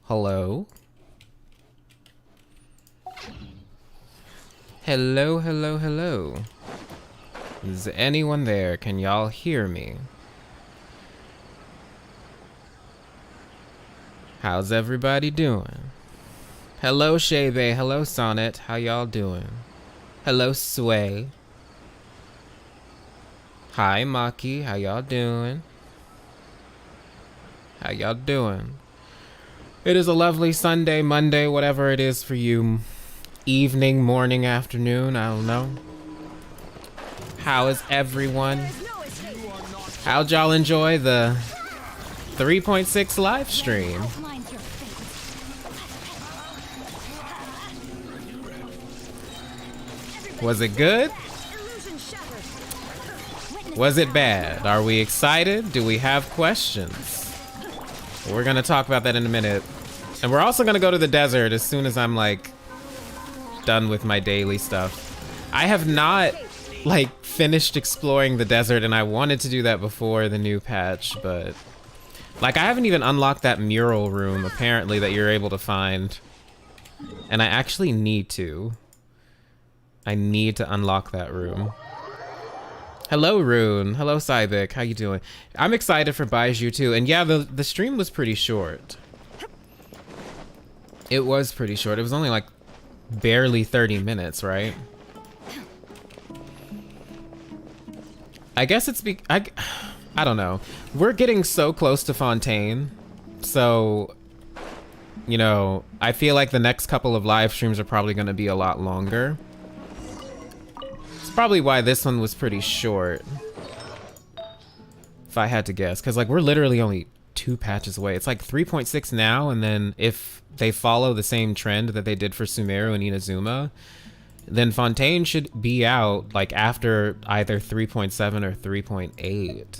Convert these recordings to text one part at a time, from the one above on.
Hello? Hello, hello, hello. Is anyone there? Can y'all hear me? How's everybody doing? Hello, Shebe. Hello, Sonnet. How y'all doing? Hello, Sway. Hi, Maki. How y'all doing? How y'all doing? It is a lovely Sunday, Monday, whatever it is for you. Evening, morning, afternoon, I don't know. How is everyone? How'd y'all enjoy the 3.6 live stream? Was it good? Was it bad? Are we excited? Do we have questions? We're gonna talk about that in a minute. And we're also gonna go to the desert as soon as I'm like done with my daily stuff. I have not like finished exploring the desert, and I wanted to do that before the new patch, but like I haven't even unlocked that mural room apparently that you're able to find. And I actually need to. I need to unlock that room. Hello, Rune. Hello, Cybik. How you doing? I'm excited for Baiju too. And yeah, the stream was pretty short. It was pretty short. It was only like barely 30 minutes, right? I guess it's I don't know. We're getting so close to Fontaine. So, you know, I feel like the next couple of live streams are probably going to be a lot longer. Probably why this one was pretty short, if I had to guess, because like we're literally only 2 patches away. It's like 3.6 now, and then if they follow the same trend that they did for Sumeru and Inazuma, then Fontaine should be out like after either 3.7 or 3.8.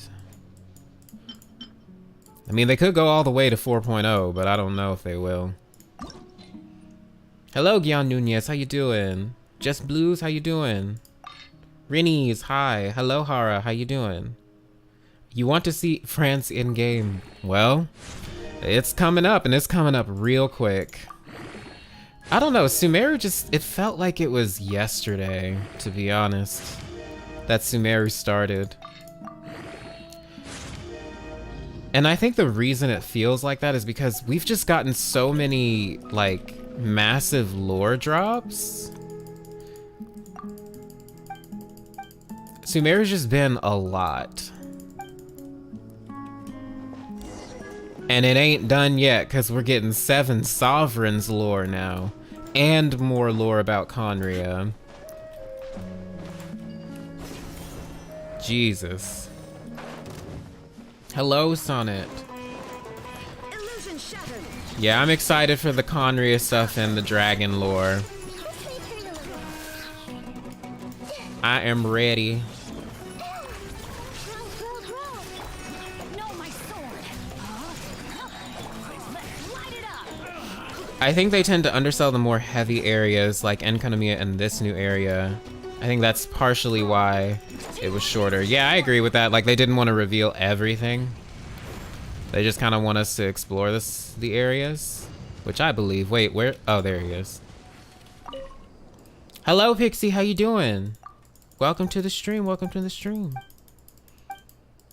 I mean, they could go all the way to 4.0, but I don't know if they will. Hello, Gian Nunez, how you doing? Just Blues, how you doing? Rinnies, hi. Hello, Hara. How you doing? You want to see France in game? Well, it's coming up, and it's coming up real quick. I don't know. Sumeru just, it felt like it was yesterday, to be honest, that Sumeru started. And I think the reason it feels like that is because we've just gotten so many, like, massive lore drops. Sumeru's just been a lot. And it ain't done yet, because we're getting 7 Sovereigns lore now. And more lore about Khaenri'ah. Jesus. Hello, Sonnet. Yeah, I'm excited for the Khaenri'ah stuff and the dragon lore. I am ready. I think they tend to undersell the more heavy areas like Enkanomiya and this new area. I think that's partially why it was shorter. Yeah, I agree with that. Like, they didn't want to reveal everything. They just kind of want us to explore the areas, which I believe. Wait, where? Oh, there he is. Hello, Pixie. How you doing? Welcome to the stream. Welcome to the stream.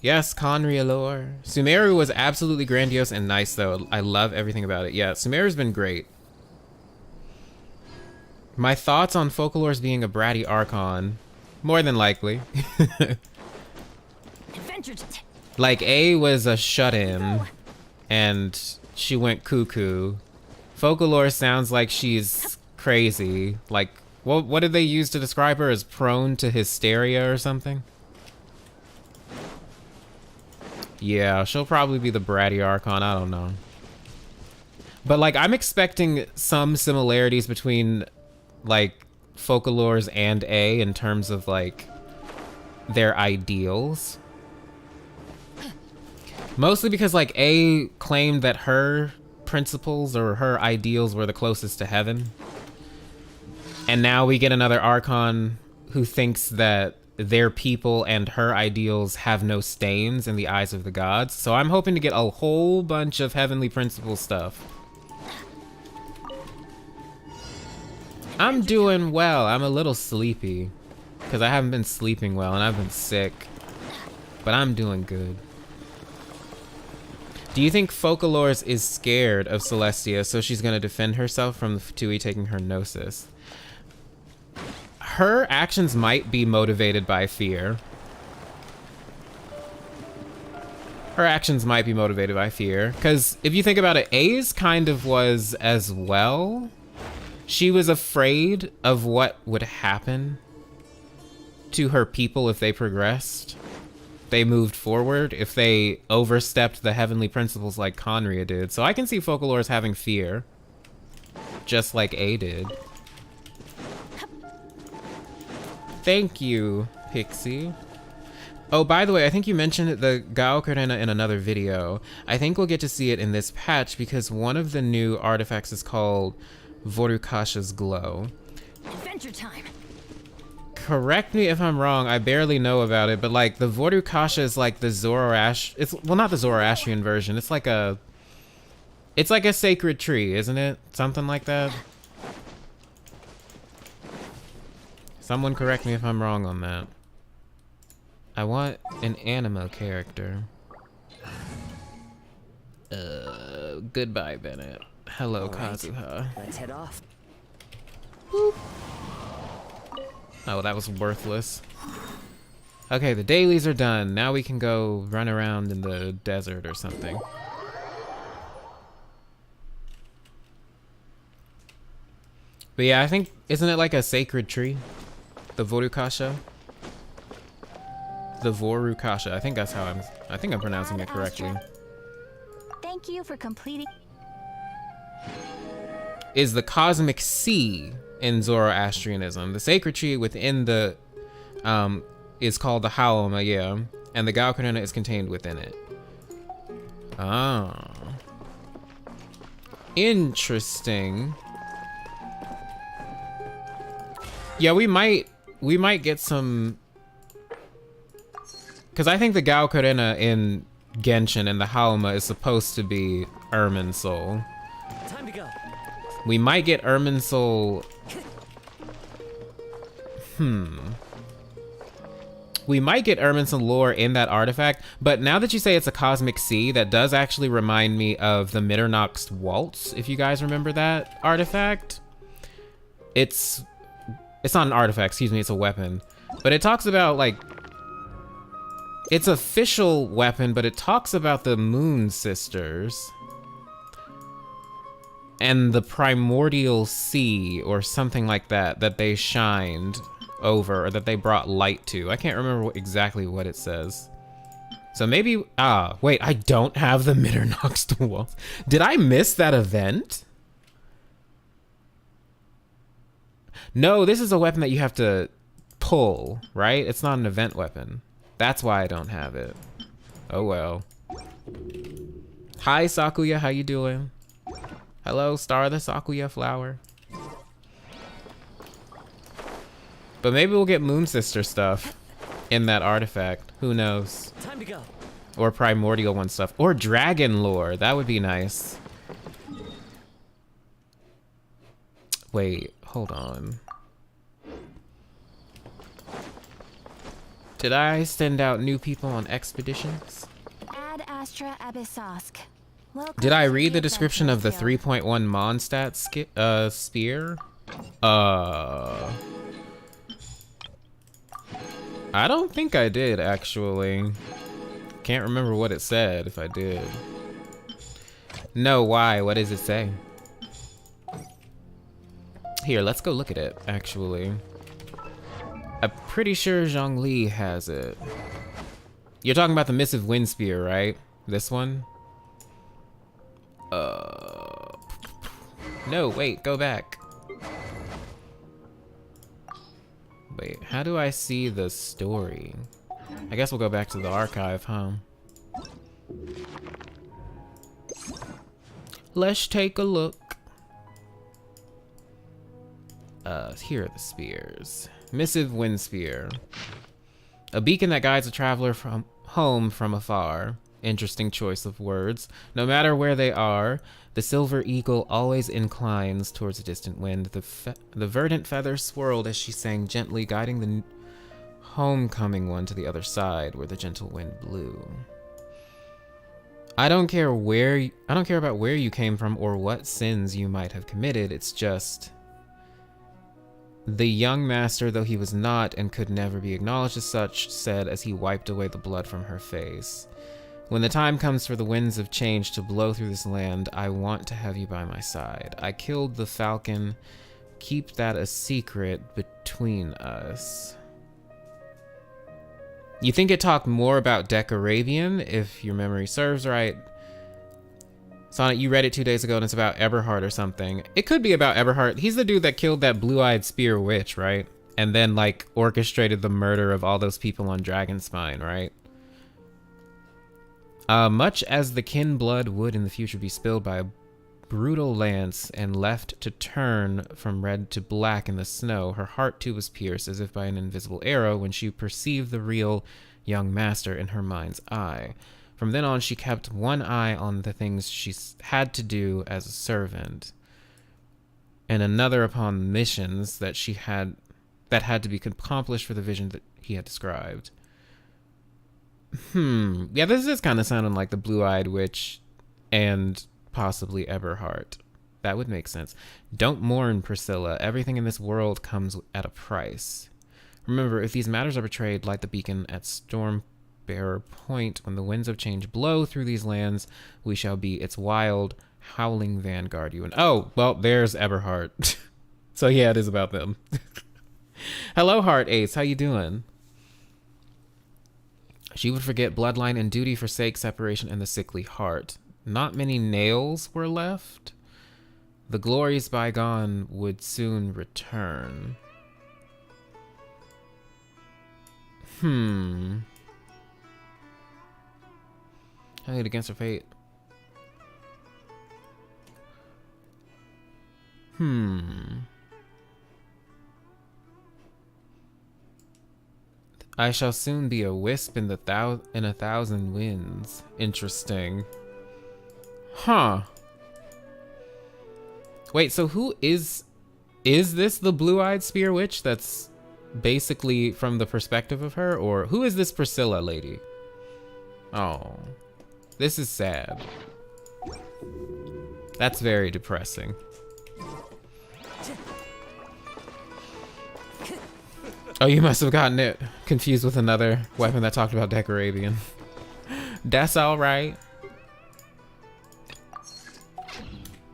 Yes, Khaenri'ah lore. Sumeru was absolutely grandiose and nice, though. I love everything about it. Yeah, Sumeru's been great. My thoughts on Focalors being a bratty Archon. More than likely. Like, A was a shut-in, and she went cuckoo. Focalor sounds like she's crazy. Like, what did they use to describe her? As prone to hysteria or something? Yeah, she'll probably be the bratty Archon, I don't know. But like, I'm expecting some similarities between like Focalors and A in terms of like their ideals. Mostly because like A claimed that her principles or her ideals were the closest to heaven. And now we get another Archon who thinks that their people and her ideals have no stains in the eyes of the gods. So I'm hoping to get a whole bunch of heavenly principle stuff. I'm doing well. I'm a little sleepy because I haven't been sleeping well and I've been sick, but I'm doing good. Do you think Focalors is scared of Celestia, so she's gonna defend herself from Tui taking her Gnosis? Her actions might be motivated by fear. Her actions might be motivated by fear, because if you think about it, A's kind of was as well. She was afraid of what would happen to her people if they progressed. They moved forward, if they overstepped the heavenly principles like Khaenri'ah did. So I can see Focalors having fear, just like A did. Thank you, Pixie. Oh, by the way, I think you mentioned the Khaenri'ah in another video. I think we'll get to see it in this patch because one of the new artifacts is called Vorukasha's Glow. Adventure time. Correct me if I'm wrong, I barely know about it, but like the Vorukasha is like the well, not the Zoroastrian version. It's like a sacred tree, isn't it? Something like that. Someone correct me if I'm wrong on that. I want an animo character. Goodbye, Bennett. Hello, Kazuha. Let's head off. Boop. Oh, that was worthless. Okay, the dailies are done. Now we can go run around in the desert or something. But yeah, I think, isn't it like a sacred tree? The Vorukasha? The Vorukasha. I think that's how I think I'm pronouncing it correctly. Thank you for completing. Is the cosmic sea in Zoroastrianism. The sacred tree within the is called the Haoma, yeah, and the Khaenri'ah is contained within it. Ah, interesting. Yeah, we might get some, because I think the Khaenri'ah in Genshin and the Haoma is supposed to be Irminsul. Time to go. We might get Irminsul. We might get Irminsul lore in that artifact, but now that you say it's a cosmic sea, that does actually remind me of the Mitternacht's Waltz, if you guys remember that artifact. It's not an artifact, excuse me, it's a weapon. But it talks about, like, it's an official weapon, but it talks about the Moon Sisters and the primordial sea or something like that that they shined over, or that they brought light to. I can't remember exactly what it says. So maybe, wait, I don't have the Mitternacht's Waltz. Did I miss that event? No, this is a weapon that you have to pull, right? It's not an event weapon. That's why I don't have it. Oh well. Hi Sakuya, how you doing? Hello, Star the Sakuya flower. But maybe we'll get Moon Sister stuff in that artifact. Who knows? Time to go. Or Primordial One stuff. Or Dragon lore. That would be nice. Wait, hold on. Did I send out new people on expeditions? Ad Astra Abyssosk. Did I read the description of the 3.1 Mondstadt spear? I don't think I did, actually. Can't remember what it said, if I did. No, why? What does it say? Here, let's go look at it, actually. I'm pretty sure Zhongli has it. You're talking about the Missive Wind Spear, right? This one? No, wait, go back. Wait, how do I see the story? I guess we'll go back to the archive, huh? Let's take a look. Here are the spears. Missive Wind Spear. A beacon that guides a traveler from home from afar. Interesting choice of words. No matter where they are, the silver eagle always inclines towards a distant wind. The verdant feathers swirled as she sang gently, guiding the homecoming one to the other side where the gentle wind blew. I don't care about where you came from or what sins you might have committed. It's just the young master, though he was not and could never be acknowledged as such, said as he wiped away the blood from her face. When the time comes for the winds of change to blow through this land, I want to have you by my side. I killed the falcon. Keep that a secret between us. You think it talked more about Decorabian, if your memory serves right. Sonnet, you read it 2 days ago and it's about Eberhard or something. It could be about Eberhard. He's the dude that killed that blue-eyed spear witch, right? And then, like, orchestrated the murder of all those people on Dragonspine, right? Much as the kin blood would in the future be spilled by a brutal lance and left to turn from red to black in the snow, her heart too was pierced as if by an invisible arrow when she perceived the real young master in her mind's eye. From then on, she kept one eye on the things she had to do as a servant, and another upon missions that had to be accomplished for the vision that he had described. Yeah, this is kind of sounding like the Blue-Eyed Witch and possibly Eberhard. That would make sense. Don't mourn, Priscilla. Everything in this world comes at a price. Remember, if these matters are betrayed, light the beacon at Stormbearer Point. When the winds of change blow through these lands, we shall be its wild, howling vanguard. Oh, well, there's Eberhard. So yeah, it is about them. Hello, Heart Ace. How you doing? She would forget bloodline and duty, forsake separation and the sickly heart. Not many nails were left. The glories bygone would soon return. Held against her fate. I shall soon be a wisp in a thousand winds. Interesting. Huh. Wait, so who is this the blue-eyed spear witch that's basically from the perspective of her? Or who is this Priscilla lady? Oh, this is sad. That's very depressing. Oh, you must have gotten it confused with another weapon that talked about Decorabian. That's all right.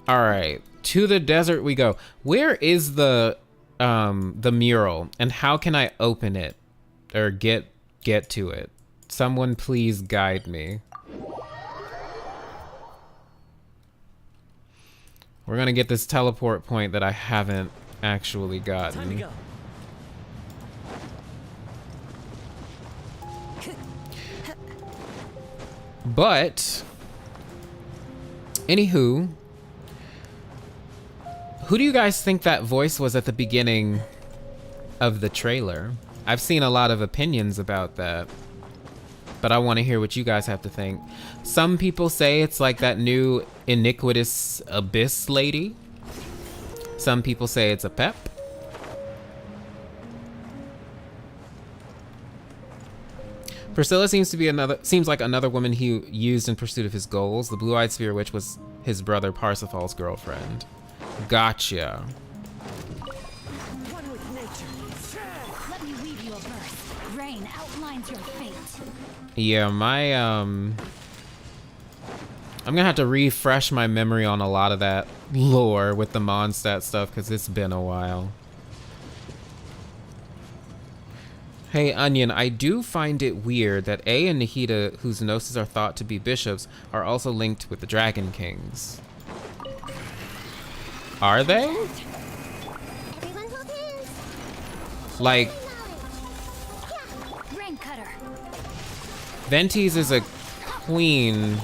All right, to the desert we go. Where is the mural, and how can I open it or get to it? Someone please guide me. We're gonna get this teleport point that I haven't actually gotten. Time to go. But, anywho, who do you guys think that voice was at the beginning of the trailer? I've seen a lot of opinions about that, but I want to hear what you guys have to think. Some people say it's like that new iniquitous abyss lady. Some people say it's a pep. Priscilla seems like another woman he used in pursuit of his goals. The blue-eyed spear witch was his brother Parsifal's girlfriend. Gotcha. One with nature. Let me weave you a verse. Rain outlines your fate. Yeah, I'm gonna have to refresh my memory on a lot of that lore with the Mondstadt stuff because it's been a while. Hey, Onion, I do find it weird that A and Nahida, whose gnosis are thought to be bishops, are also linked with the Dragon Kings. Are they? Like, Rain cutter. Ventis is a queen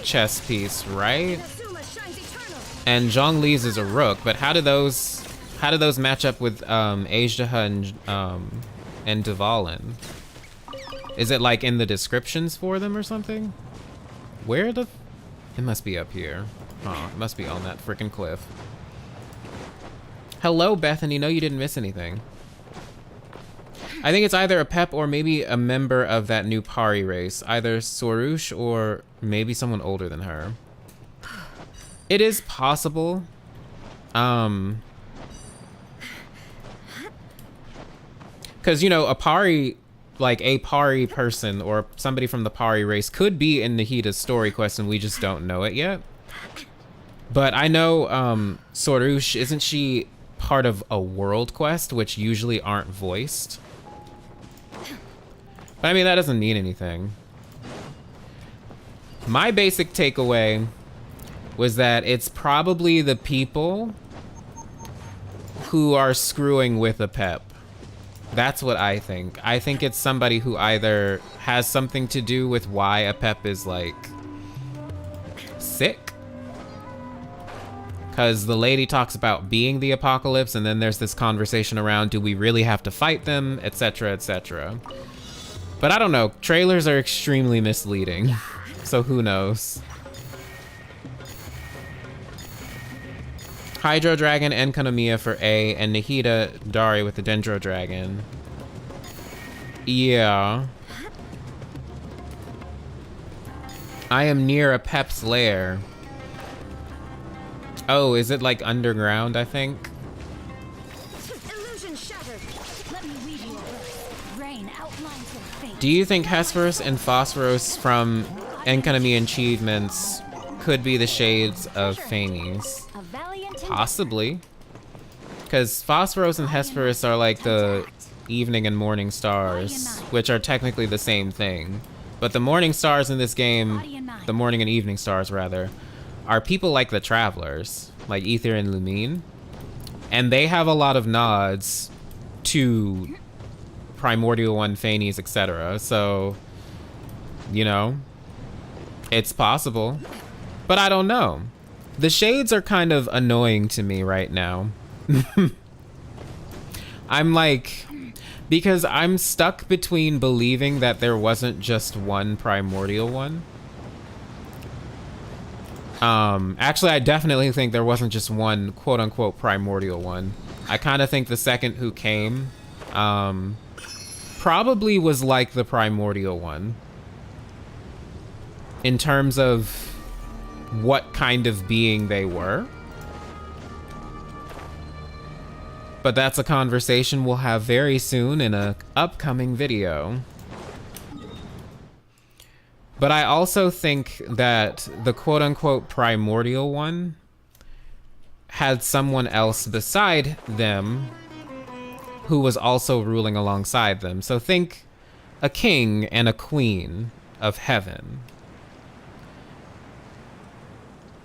chess piece, right? And Zhongli's is a rook, but how do those match up with Azhdaha and Dvalin? Is it like in the descriptions for them or something? Where the... It must be up here. Oh, it must be on that freaking cliff. Hello, Bethany. No, you didn't miss anything. I think it's either a Pep or maybe a member of that new Pari race. Either Sorush or maybe someone older than her. It is possible. Because, you know, a Pari, like a Pari person or somebody from the Pari race could be in Nahida's story quest and we just don't know it yet. But I know Sorush, isn't she part of a world quest, which usually aren't voiced? But I mean, that doesn't mean anything. My basic takeaway was that it's probably the people who are screwing with a Pep. That's what I think. I think it's somebody who either has something to do with why a Pep is, like, sick. Because the lady talks about being the apocalypse, and then there's this conversation around, do we really have to fight them, etc., etc. But I don't know. Trailers are extremely misleading. So who knows? Hydro Dragon and Khaenri'ah for A, and Nahida Dari with the Dendro Dragon. Yeah. I am near a Pep's lair. Oh, is it like underground, I think? Illusion shattered. Let me weave you a verse. Rain outlines your fate. Do you think Hesperus and Phosphoros from Khaenri'ah achievements could be the shades of Phanes? A valiant Possibly. Because Phosphoros and Hesperus are like the evening and morning stars, which are technically the same thing. But the morning stars in this game, the morning and evening stars rather, are people like the Travelers, like Ether and Lumine. And they have a lot of nods to Primordial One, Phanes, etc. So, you know, it's possible. But I don't know. The shades are kind of annoying to me right now. I'm like, because I'm stuck between believing that there wasn't just one Primordial One. Actually, I definitely think there wasn't just one quote-unquote Primordial One. I kind of think the second who came, probably was like the Primordial One. In terms of what kind of being they were. But that's a conversation we'll have very soon in an upcoming video. But I also think that the quote-unquote Primordial One had someone else beside them who was also ruling alongside them. So think a king and a queen of heaven.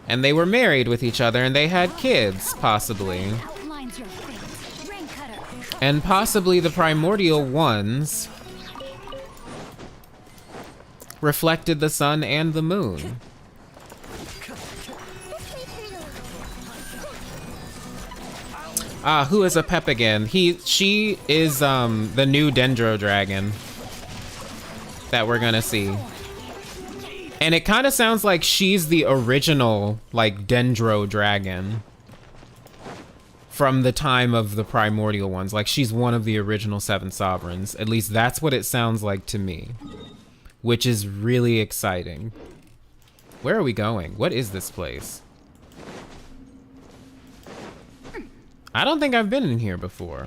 And they were married with each other and they had kids, possibly. outlines your fate. Rain cutter. And possibly the Primordial Ones reflected the sun and the moon. Ah, who is a Pep again? She is the new Dendro Dragon that we're gonna see. And it kind of sounds like she's the original, like, Dendro Dragon from the time of the Primordial Ones. Like, she's one of the original 7 Sovereigns. At least that's what it sounds like to me, which is really exciting. Where are we going? What is this place? I don't think I've been in here before.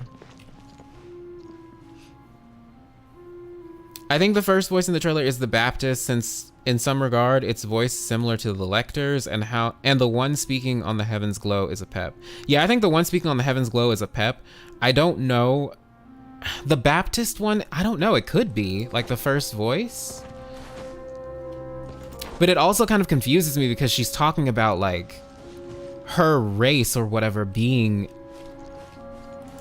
I think the first voice in the trailer is the Baptist, since in some regard its voice similar to the Lecter's, and the one speaking on the Heaven's Glow is a Pep. Yeah, I think the one speaking on the Heaven's Glow is a Pep. I don't know. The Baptist one, I don't know. It could be like the first voice. But it also kind of confuses me because she's talking about like her race or whatever being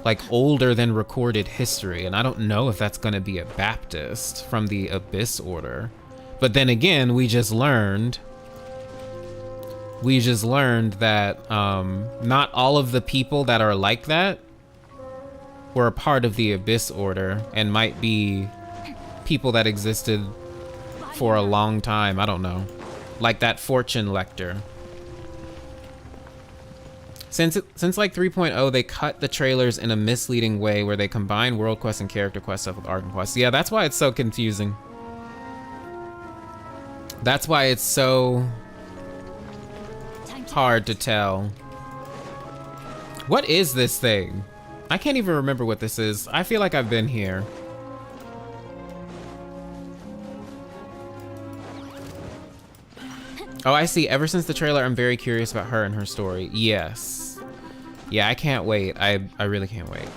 like older than recorded history, and I don't know if that's going to be a Baptist from the Abyss Order. But then again, we just learned that not all of the people that are like that were a part of the Abyss Order and might be people that existed for a long time. I don't know. Like that fortune lector. Since like 3.0, they cut the trailers in a misleading way where they combine world quests and character quest stuff with arc quests. Yeah, that's why it's so confusing. That's why it's so hard to tell. What is this thing? I can't even remember what this is. I feel like I've been here. Oh, I see. Ever since the trailer, I'm very curious about her and her story. Yes. Yeah, I can't wait. I really can't wait.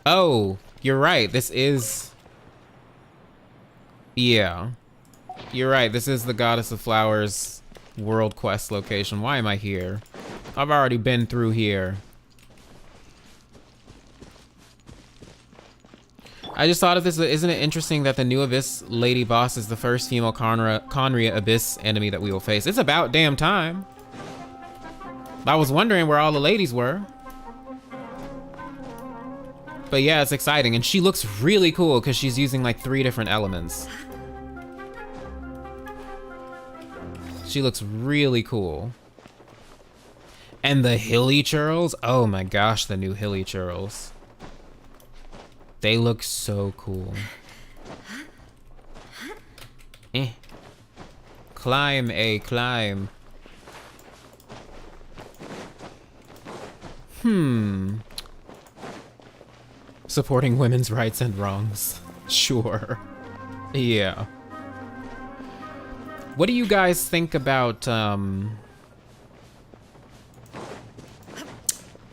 Oh, you're right. This is... Yeah. You're right. This is the Goddess of Flowers world quest location. Why am I here? I've already been through here. I just thought of this. Isn't it interesting that the new Abyss lady boss is the first female Khaenri'ah Abyss enemy that we will face? It's about damn time. I was wondering where all the ladies were. But yeah, it's exciting. And she looks really cool because she's using like 3 different elements. She looks really cool. And the hilly churls. Oh my gosh, the new hilly churls. They look so cool. Climb, climb. Supporting women's rights and wrongs. Sure. Yeah. What do you guys think about,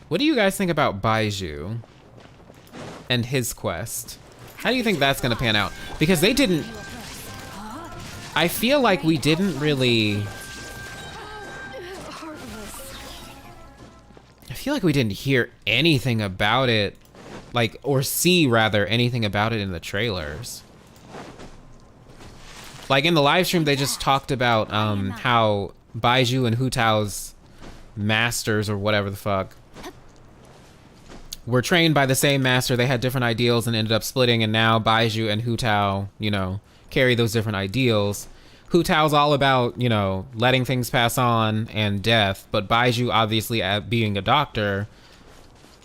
what do you guys think about Baiju and his quest? How do you think that's gonna pan out? Because they didn't... I feel like we didn't really... I feel like we didn't hear anything about it, like, or see, rather, anything about it in the trailers. Like, in the live stream, they just talked about how Baiju and Hu Tao's masters, or whatever the fuck, were trained by the same master. They had different ideals and ended up splitting, and now Baiju and Hu Tao, you know, carry those different ideals. Hu Tao's all about, you know, letting things pass on and death, but Baiju, obviously, being a doctor,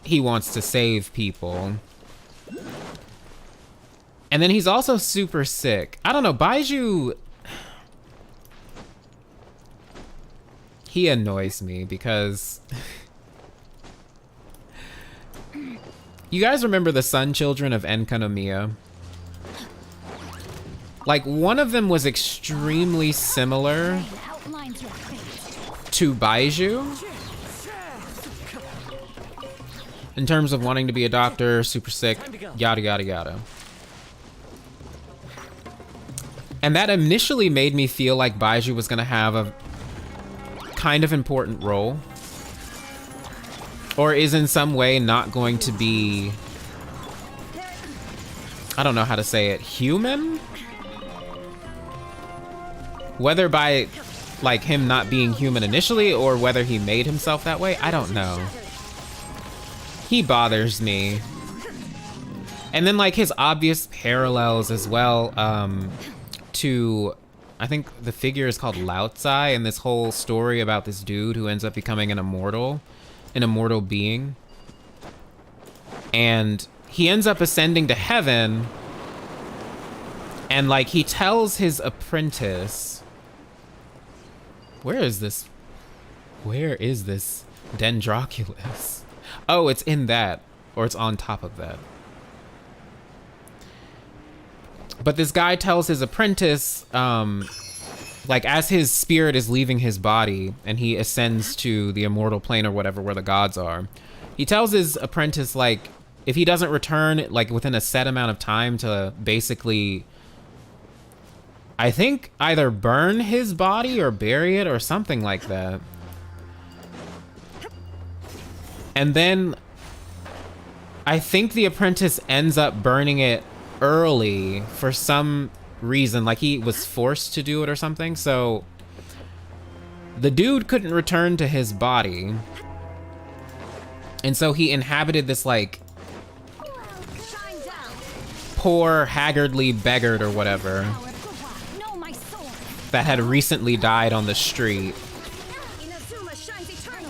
he wants to save people. And then he's also super sick. I don't know, Baiju... He annoys me because... You guys remember the Sun Children of Enkanomiya? Like, one of them was extremely similar to Baiju. In terms of wanting to be a doctor, super sick, yada yada yada. And that initially made me feel like Baiju was gonna have a kind of important role. Or is in some way not going to be... I don't know how to say it. Human? Whether by, like, him not being human initially, or whether he made himself that way, I don't know. He bothers me. And then, like, his obvious parallels as well, to, I think the figure is called Lao Tsai, and this whole story about this dude who ends up becoming an immortal being. And he ends up ascending to heaven, and, like, he tells his apprentice... Where is this Dendroculus? Oh, it's in that, or it's on top of that. But this guy tells his apprentice, like, as his spirit is leaving his body and he ascends to the immortal plane or whatever where the gods are, he tells his apprentice, like, if he doesn't return, like, within a set amount of time, to basically, I think, either burn his body or bury it or something like that. And then I think the apprentice ends up burning it early for some reason, like he was forced to do it or something. So the dude couldn't return to his body, and so he inhabited this, like, poor, haggardly beggared or whatever No, my sword. that had recently died on the street. Inazuma shines eternal.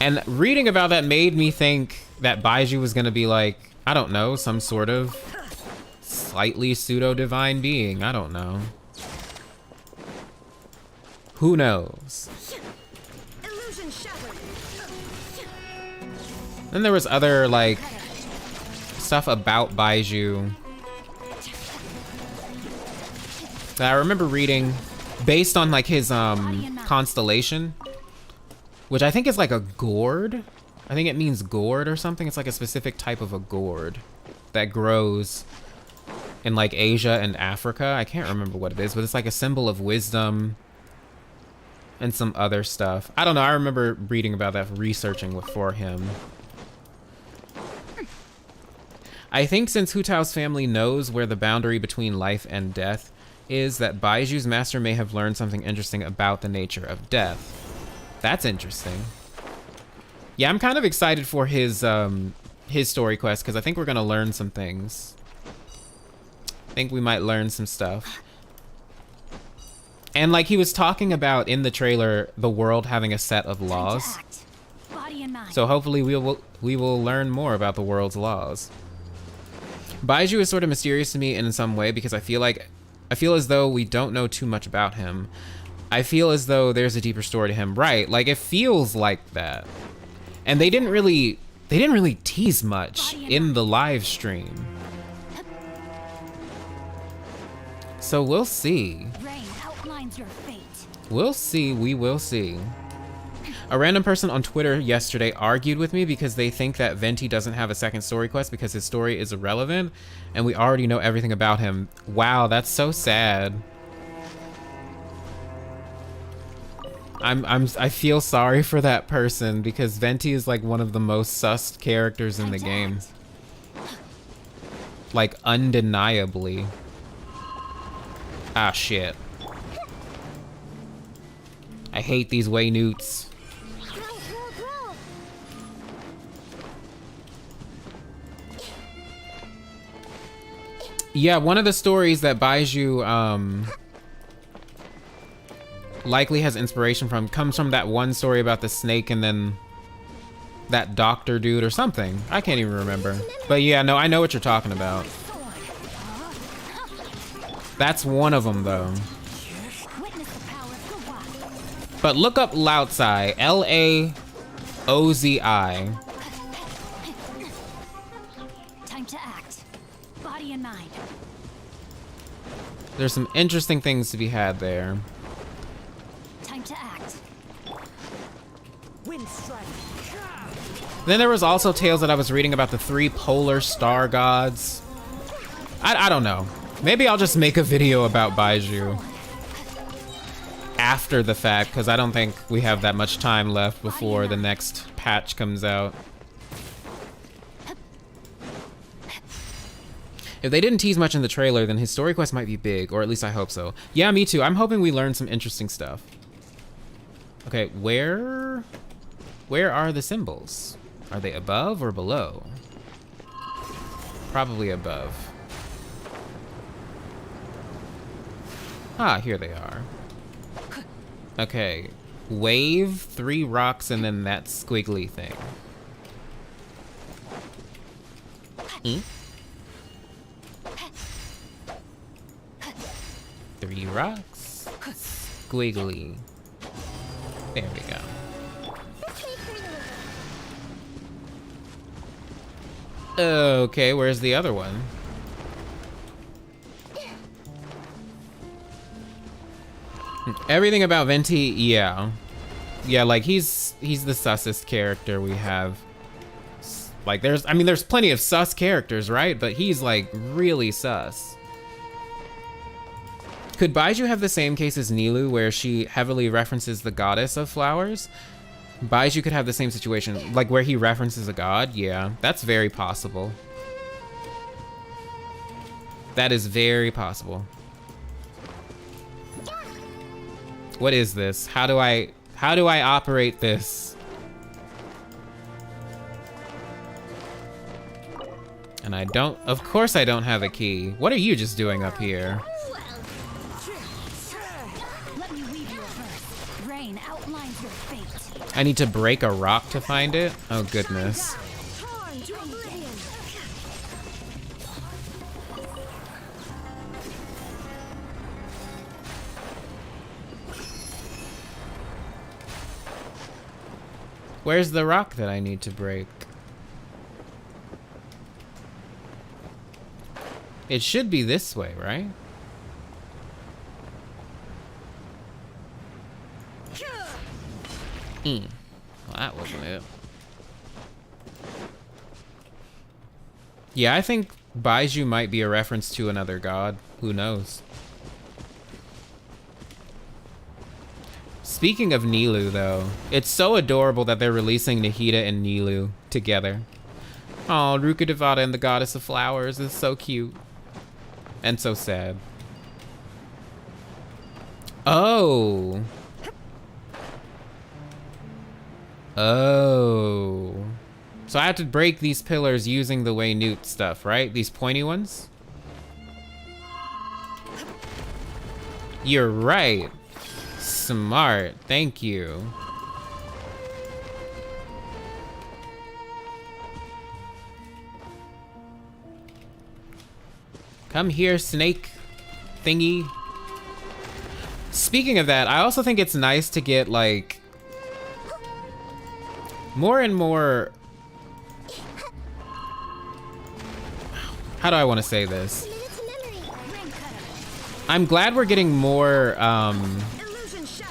And reading about that made me think that Baiju was gonna be like, I don't know, some sort of slightly pseudo-divine being. I don't know. Who knows? Illusion shattered. Then there was other, like, stuff about Baiju that I remember reading based on, like, his, constellation, which I think is like a gourd. I think it means gourd or something. It's like a specific type of a gourd that grows in, like, Asia and Africa. I can't remember what it is, but it's like a symbol of wisdom and some other stuff. I don't know. I remember reading about that, researching for him. I think since Hu Tao's family knows where the boundary between life and death is, that Baiju's master may have learned something interesting about the nature of death. That's interesting. Yeah, I'm kind of excited for his story quest, because I think we're gonna learn some things. I think we might learn some stuff. And like he was talking about in the trailer, the world having a set of laws. Body and mind. So hopefully we will learn more about the world's laws. Baiju is sort of mysterious to me in some way because I feel as though we don't know too much about him. I feel as though there's a deeper story to him, right? Like it feels like that. And they didn't really tease much in the live stream. So we'll see. Rain outlines your fate. We'll see, we will see. A random person on Twitter yesterday argued with me because they think that Venti doesn't have a second story quest because his story is irrelevant and we already know everything about him. Wow, that's so sad. I feel sorry for that person because Venti is like one of the most sussed characters in the game. Like undeniably. Ah, shit. I hate these Waynoots. Yeah, one of the stories that Baiju likely has inspiration from comes from that one story about the snake and then that doctor dude or something. I can't even remember. But yeah, no, I know what you're talking about. That's one of them, though. But look up Laozi, L-A-O-Z-I. Time to act. Body and mind. There's some interesting things to be had there. Time to act. Wind strike. Then there was also tales that I was reading about the 3 polar star gods. I don't know. Maybe I'll just make a video about Baiju after the fact, because I don't think we have that much time left before the next patch comes out. If they didn't tease much in the trailer, then his story quest might be big, or at least I hope so. Yeah, me too. I'm hoping we learn some interesting stuff. Okay, where are the symbols? Are they above or below? Probably above. Ah, here they are. Okay, wave, 3 rocks, and then that squiggly thing. 3 rocks, squiggly. There we go. Okay, where's the other one? Everything about Venti, yeah. Yeah, like he's the sussest character we have. Like there's plenty of sus characters, right? But he's like really sus. Could Baiju have the same case as Nilou, where she heavily references the goddess of flowers? Baiju could have the same situation, like where he references a god. Yeah, that's very possible. That is very possible. What is this? How do I operate this? And I don't, of course I don't have a key. What are you just doing up here? Let me weave your verse. Rain outlines your fate. I need to break a rock to find it? Oh goodness. Where's the rock that I need to break? It should be this way, right? Well, that wasn't it. Yeah, I think Baiju might be a reference to another god. Who knows? Speaking of Nilou, though, it's so adorable that they're releasing Nahida and Nilou together. Oh, Ruka Devata and the Goddess of Flowers is so cute. And so sad. Oh. Oh. So I have to break these pillars using the Waynute stuff, right? These pointy ones? You're right. Smart. Thank you. Come here, snake thingy. Speaking of that, I also think it's nice to get, like, more and more... How do I want to say this? I'm glad we're getting more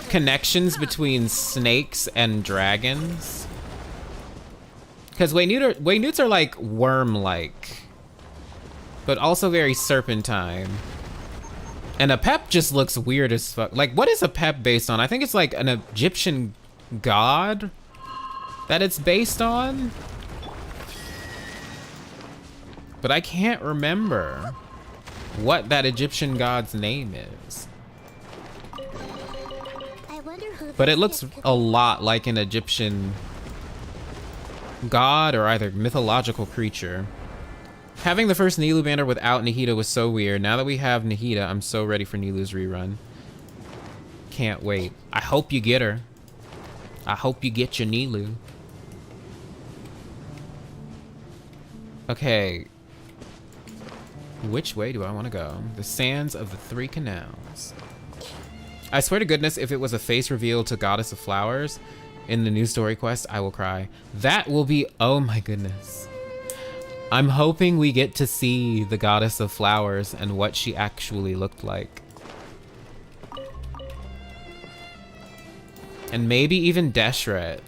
connections between snakes and dragons. Because Waynutes are like worm-like, but also very serpentine. And Apep just looks weird as fuck. Like, what is Apep based on? I think it's like an Egyptian god that it's based on. But I can't remember what that Egyptian god's name is. But it looks a lot like an Egyptian god or either mythological creature. Having the first Nilou banner without Nahida was so weird. Now that we have Nahida, I'm so ready for Nilou's rerun. Can't wait. I hope you get her. I hope you get your Nilou. Okay. Which way do I want to go? The sands of the three canals. I swear to goodness, if it was a face reveal to Goddess of Flowers in the new story quest, I will cry. That will be, oh my goodness. I'm hoping we get to see the Goddess of Flowers and what she actually looked like. And maybe even Deshret.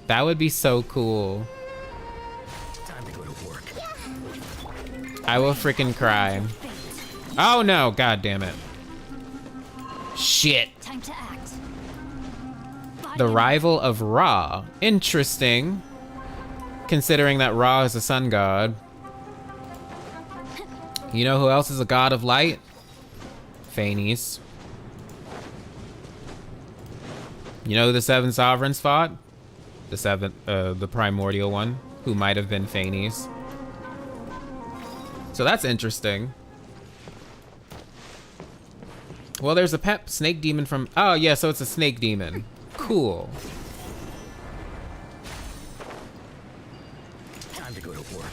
That would be so cool. Time to go to work. I will freaking cry. Oh no, god damn it. Shit. Time to act. The rival of Ra. Interesting. Considering that Ra is a sun god. You know who else is a god of light? Phanes. You know who the Seven Sovereigns fought? The primordial one, who might have been Phanes. So that's interesting. Well, there's a pep snake demon from... Oh, yeah, so it's a snake demon. Cool. Time to go to work.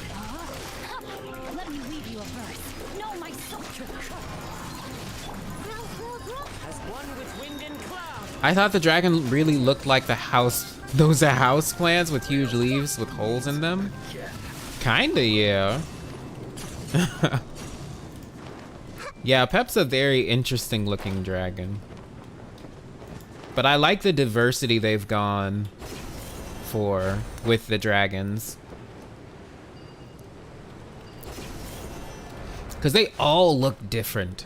Let me weave you a verse. Know my soldier. As one with wind and cloud. I thought the dragon really looked like the house... Those are house plants with huge leaves with holes in them? Kinda, yeah. Yeah, Pep's a very interesting looking dragon. But I like the diversity they've gone for with the dragons. Because they all look different.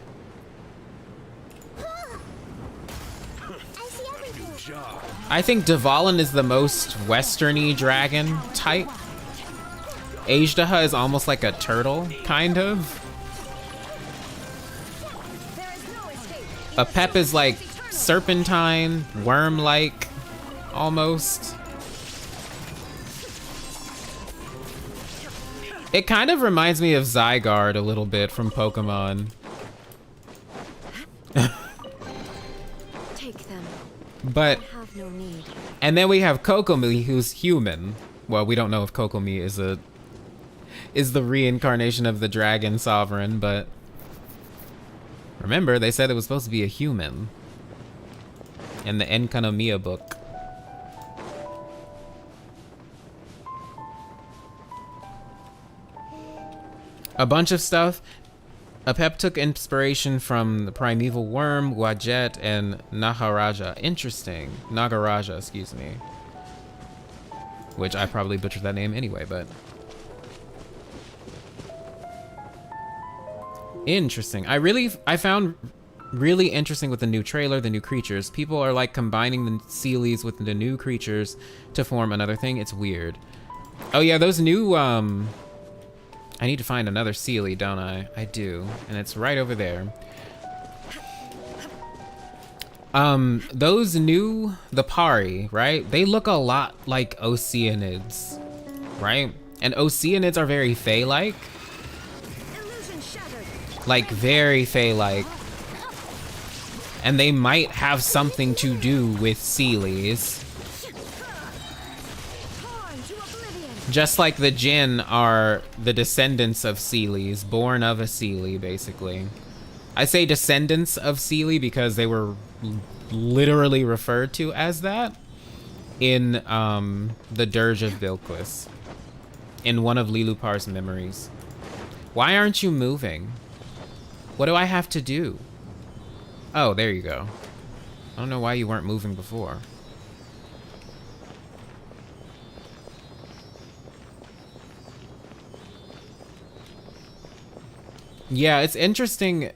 I think Dvalin is the most westerny dragon type. Ajdaha is almost like a turtle, kind of. Apep is like serpentine, worm-like, almost. It kind of reminds me of Zygarde a little bit from Pokemon. Take them. But, I have no need. and then we have Kokomi, who's human. Well, we don't know if Kokomi is the reincarnation of the Dragon Sovereign, but remember, they said it was supposed to be a human in the Enkanomiya book. A bunch of stuff. Apep took inspiration from the primeval worm, Wadjet, and Nagaraja. Interesting. Nagaraja, excuse me. Which I probably butchered that name anyway, but... Interesting. I found really interesting with the new trailer, the new creatures. People are like combining the Sealies with the new creatures to form another thing. It's weird. Oh yeah, those new, I need to find another Sealy, don't I? I do, and it's right over there. Those new, the Pari, right? They look a lot like Oceanids, right? And Oceanids are very Fey-like. Like, very Fey-like. And they might have something to do with Sealies. Just like the Jinn are the descendants of Sealies, born of a Sealy, basically. I say descendants of Sealy because they were literally referred to as that in the Dirge of Bilquis, in one of Lilupar's memories. Why aren't you moving? What do I have to do? Oh, there you go. I don't know why you weren't moving before. Yeah, it's interesting.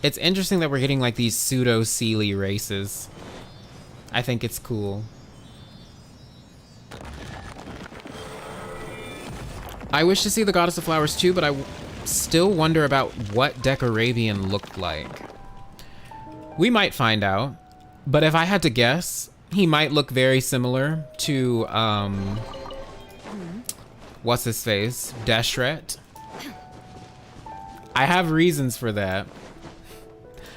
It's interesting that we're getting like these pseudo Sealy races. I think it's cool. I wish to see the Goddess of Flowers too, but I still wonder about what Decarabian looked like. We might find out, but if I had to guess, he might look very similar to, what's his face? Deshret. I have reasons for that,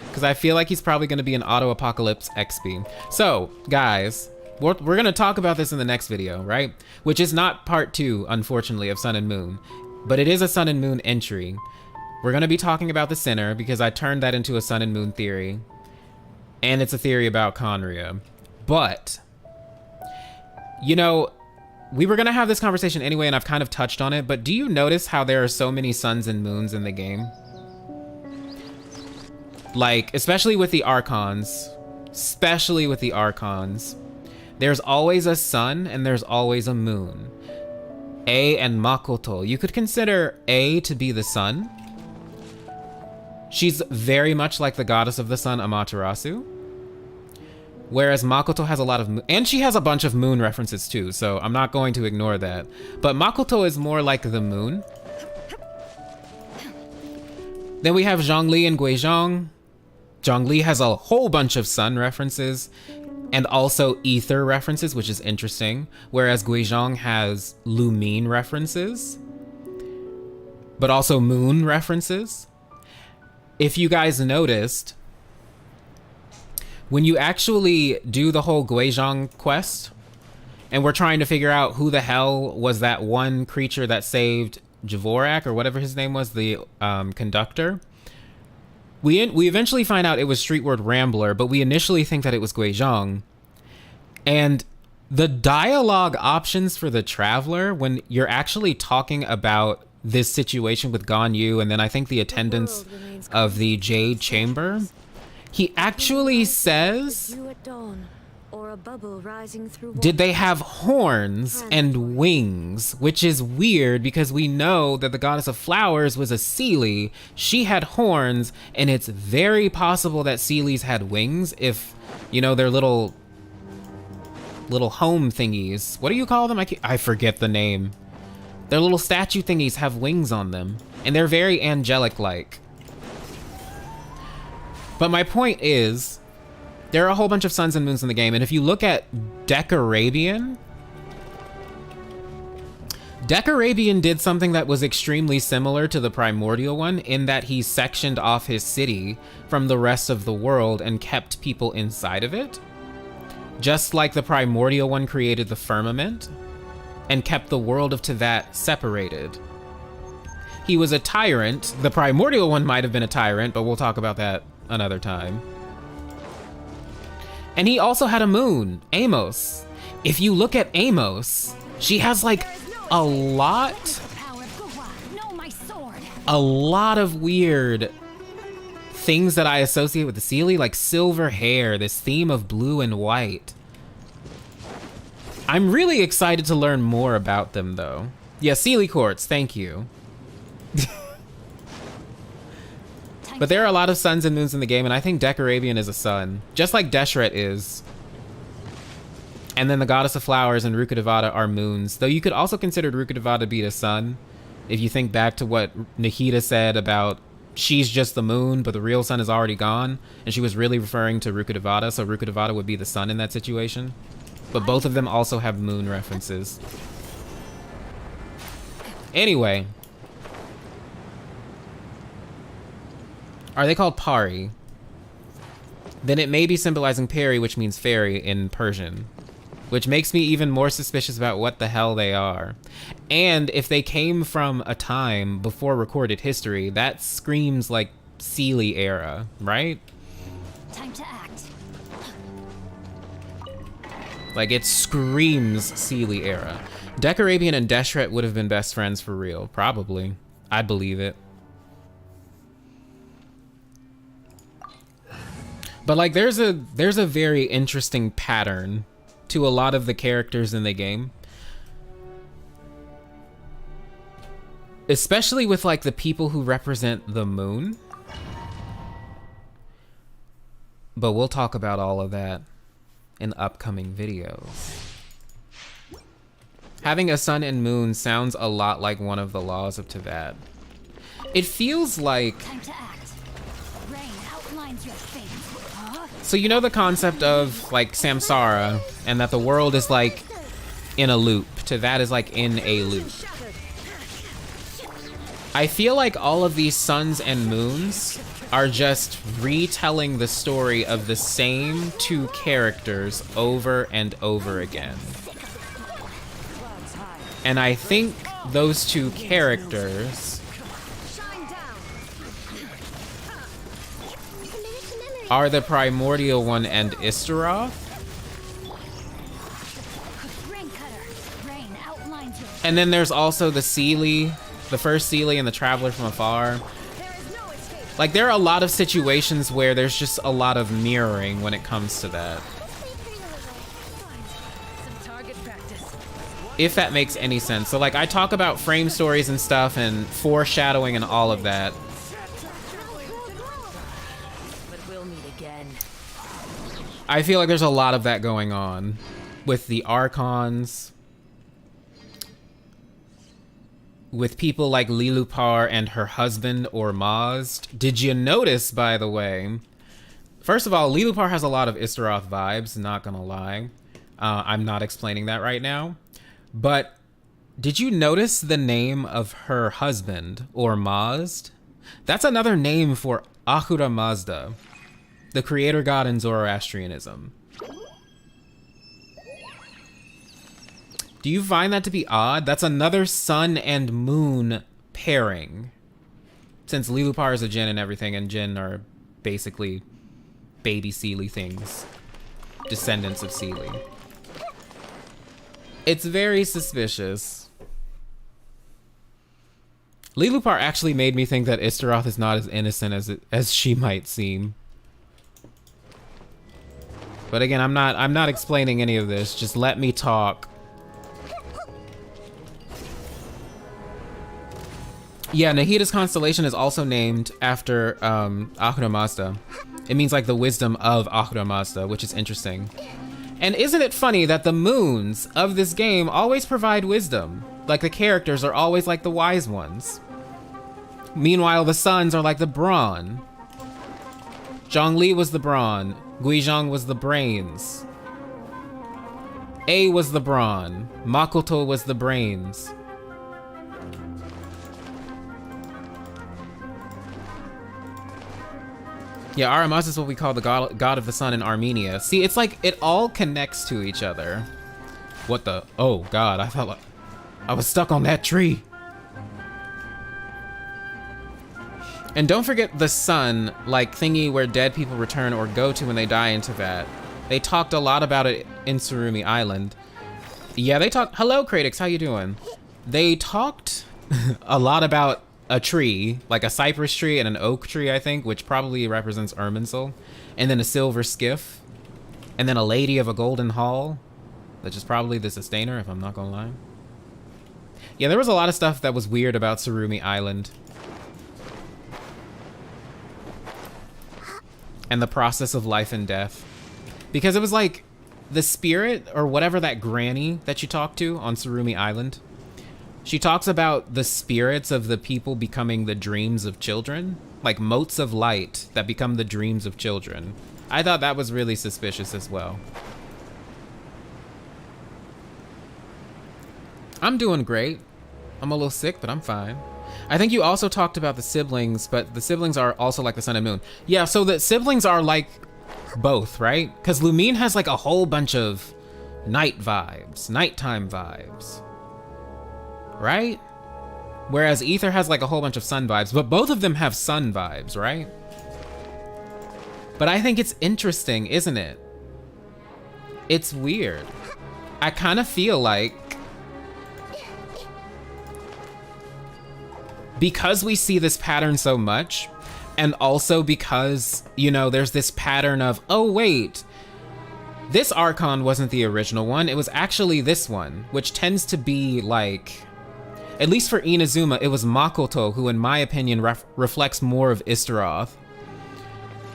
because I feel like he's probably going to be an Auto Apocalypse XP. So, guys, we're going to talk about this in the next video, right? Which is not part 2, unfortunately, of Sun and Moon, but it is a Sun and Moon entry. We're going to be talking about the Sinner because I turned that into a Sun and Moon theory, and it's a theory about Khaenri'ah. But, you know, we were going to have this conversation anyway, and I've kind of touched on it, but do you notice how there are so many suns and moons in the game? Like, especially with the Archons. Especially with the Archons. There's always a sun and there's always a moon. A and Makoto. You could consider A to be the sun. She's very much like the goddess of the sun, Amaterasu. Whereas Makoto has a lot of and she has a bunch of moon references too, so I'm not going to ignore that. But Makoto is more like the moon. Then we have Zhongli and Guizhong. Zhongli has a whole bunch of sun references and also ether references, which is interesting. Whereas Guizhong has Lumine references, but also moon references. If you guys noticed, when you actually do the whole Guizhong quest, and we're trying to figure out who the hell was that one creature that saved Dvorak, or whatever his name was, the conductor, we eventually find out it was Streetward Rambler, but we initially think that it was Guizhong. And the dialogue options for the Traveler, when you're actually talking about this situation with Ganyu, and then I think the attendance of the Jade Chamber, he actually says, did they have horns and wings? Which is weird because we know that the Goddess of Flowers was a Sealy. She had horns, and it's very possible that Sealies had wings if, you know, their little home thingies. What do you call them? I forget the name. Their little statue thingies have wings on them, and they're very angelic-like. But my point is, there are a whole bunch of suns and moons in the game, and if you look at Decarabian, Decarabian did something that was extremely similar to the primordial one in that he sectioned off his city from the rest of the world and kept people inside of it. Just like the primordial one created the firmament and kept the world of Teyvat separated. He was a tyrant. The primordial one might have been a tyrant, but we'll talk about that another time. And he also had a moon, Amos. If you look at Amos, she has like a lot of weird things that I associate with the Seelie, like silver hair, this theme of blue and white. I'm really excited to learn more about them though. Yeah, Seelie Quartz, thank you. But there are a lot of suns and moons in the game, and I think Decarabian is a sun, just like Deshret is. And then the Goddess of Flowers and Rukkhadevata are moons, though you could also consider Rukkhadevata to be the sun, if you think back to what Nahida said about she's just the moon, but the real sun is already gone, and she was really referring to Rukkhadevata, so Rukkhadevata would be the sun in that situation. But both of them also have moon references. Anyway. Are they called Pari? Then it may be symbolizing Peri, which means fairy in Persian. Which makes me even more suspicious about what the hell they are. And if they came from a time before recorded history, that screams like Seelie era, right? Time to act. Like it screams Seelie era. Decarabian and Deshret would have been best friends for real, probably. I believe it. But like there's a very interesting pattern to a lot of the characters in the game. Especially with like the people who represent the moon. But we'll talk about all of that in upcoming videos. Having a sun and moon sounds a lot like one of the laws of Teyvat. It feels like... Time to act. Rain outlines your fate. So you know the concept of like samsara and that the world is like in a loop. Teyvat is like in a loop. I feel like all of these suns and moons are just retelling the story of the same two characters over and over again. And I think those two characters are the primordial one and Istaroth. And then there's also the Seelie, the first Seelie and the Traveler from Afar. Like there are a lot of situations where there's just a lot of mirroring when it comes to that. If that makes any sense. So like I talk about frame stories and stuff and foreshadowing and all of that. I feel like there's a lot of that going on with the Archons, with people like Lilupar and her husband Ormazd. Did you notice, by the way, first of all, Lilupar has a lot of Istaroth vibes, not gonna lie. I'm not explaining that right now. But did you notice the name of her husband, Ormazd? That's another name for Ahura Mazda, the creator god in Zoroastrianism. Do you find that to be odd? That's another sun and moon pairing. Since Lilupar is a Jinn and everything, and Jinn are basically baby Seelie things. Descendants of Seelie. It's very suspicious. Lilupar actually made me think that Istaroth is not as innocent as she might seem. But again, I'm not explaining any of this. Just let me talk. Yeah, Nahida's constellation is also named after Ahura Mazda. It means like the wisdom of Ahura Mazda, which is interesting. And isn't it funny that the moons of this game always provide wisdom? Like the characters are always like the wise ones. Meanwhile, the suns are like the brawn. Zhongli was the brawn. Guizhong was the brains. A was the brawn. Makoto was the brains. Yeah, Aramaz is what we call the god of the sun in Armenia. See, it's like it all connects to each other. What the? Oh God, I felt like I was stuck on that tree. And don't forget the sun, like thingy where dead people return or go to when they die into that. They talked a lot about it in Surumi Island. Yeah, they talked. Hello, Kratix, how you doing? They talked a lot about a tree, like a cypress tree and an oak tree, I think, which probably represents Irminsul, and then a silver skiff, and then a lady of a golden hall, which is probably the sustainer, if I'm not gonna lie. Yeah, there was a lot of stuff that was weird about Surumi Island. And the process of life and death. Because it was like the spirit or whatever, that granny that you talk to on Surumi Island. She talks about the spirits of the people becoming the dreams of children, like motes of light that become the dreams of children. I thought that was really suspicious as well. I'm doing great. I'm a little sick, but I'm fine. I think you also talked about the siblings, but the siblings are also like the sun and moon. Yeah, so the siblings are like both, right? Because Lumine has like a whole bunch of night vibes, nighttime vibes. Right? Whereas Ether has like a whole bunch of sun vibes, but both of them have sun vibes, right? But I think it's interesting, isn't it? It's weird. I kind of feel like because we see this pattern so much, and also because, you know, there's this pattern of, oh wait, this Archon wasn't the original one, it was actually this one, which tends to be like, at least for Inazuma, it was Makoto, who in my opinion reflects more of Istaroth.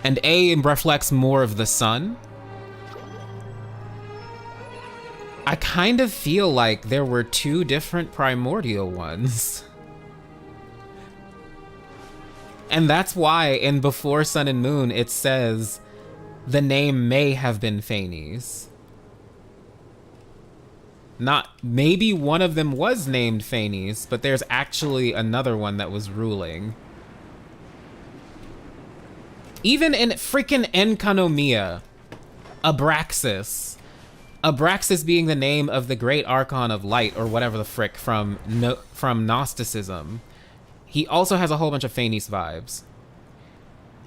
And A reflects more of the sun. I kind of feel like there were two different primordial ones. And that's why in Before Sun and Moon, it says the name may have been Phanes. Not, maybe one of them was named Phanes, but there's actually another one that was ruling. Even in freaking Enkanomiya, Abraxas. Abraxas being the name of the great Archon of Light, or whatever the frick, from Gnosticism. He also has a whole bunch of Phanes vibes.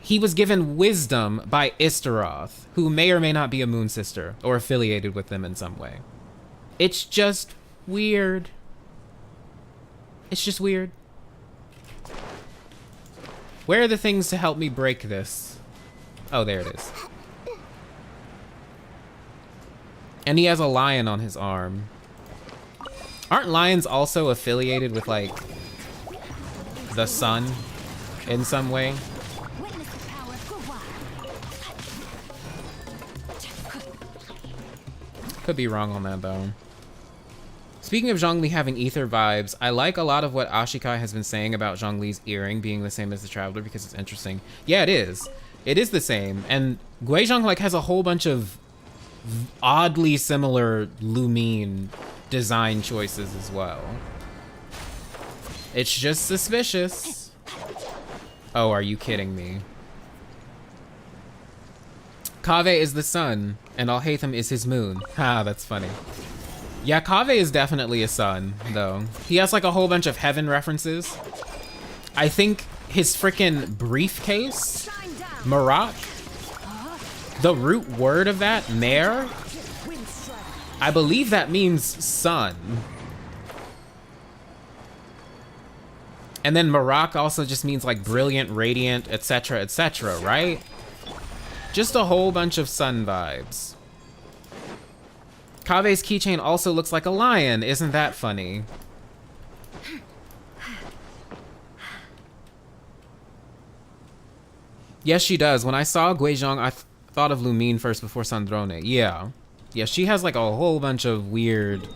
He was given wisdom by Istaroth, who may or may not be a Moon Sister, or affiliated with them in some way. It's just weird. It's just weird. Where are the things to help me break this? Oh, there it is. And he has a lion on his arm. Aren't lions also affiliated with, like, the sun in some way? Could be wrong on that, though. Speaking of Zhongli having ether vibes, I like a lot of what Ashikai has been saying about Zhongli's earring being the same as the Traveler because it's interesting. Yeah, it is. It is the same. And Guizhong like has a whole bunch of oddly similar Lumine design choices as well. It's just suspicious. Oh, are you kidding me? Kaveh is the sun, and Alhaitham is his moon. Ha, that's funny. Yeah, Kaveh is definitely a sun, though. He has like a whole bunch of heaven references. I think his frickin' briefcase, Marak, the root word of that, Mer, I believe that means sun. And then Marak also just means like brilliant, radiant, etc., right? Just a whole bunch of sun vibes. Kaveh's keychain also looks like a lion. Isn't that funny? Yes, she does. When I saw Guizhong, I thought of Lumine first before Sandrone. Yeah. Yeah, she has like a whole bunch of weird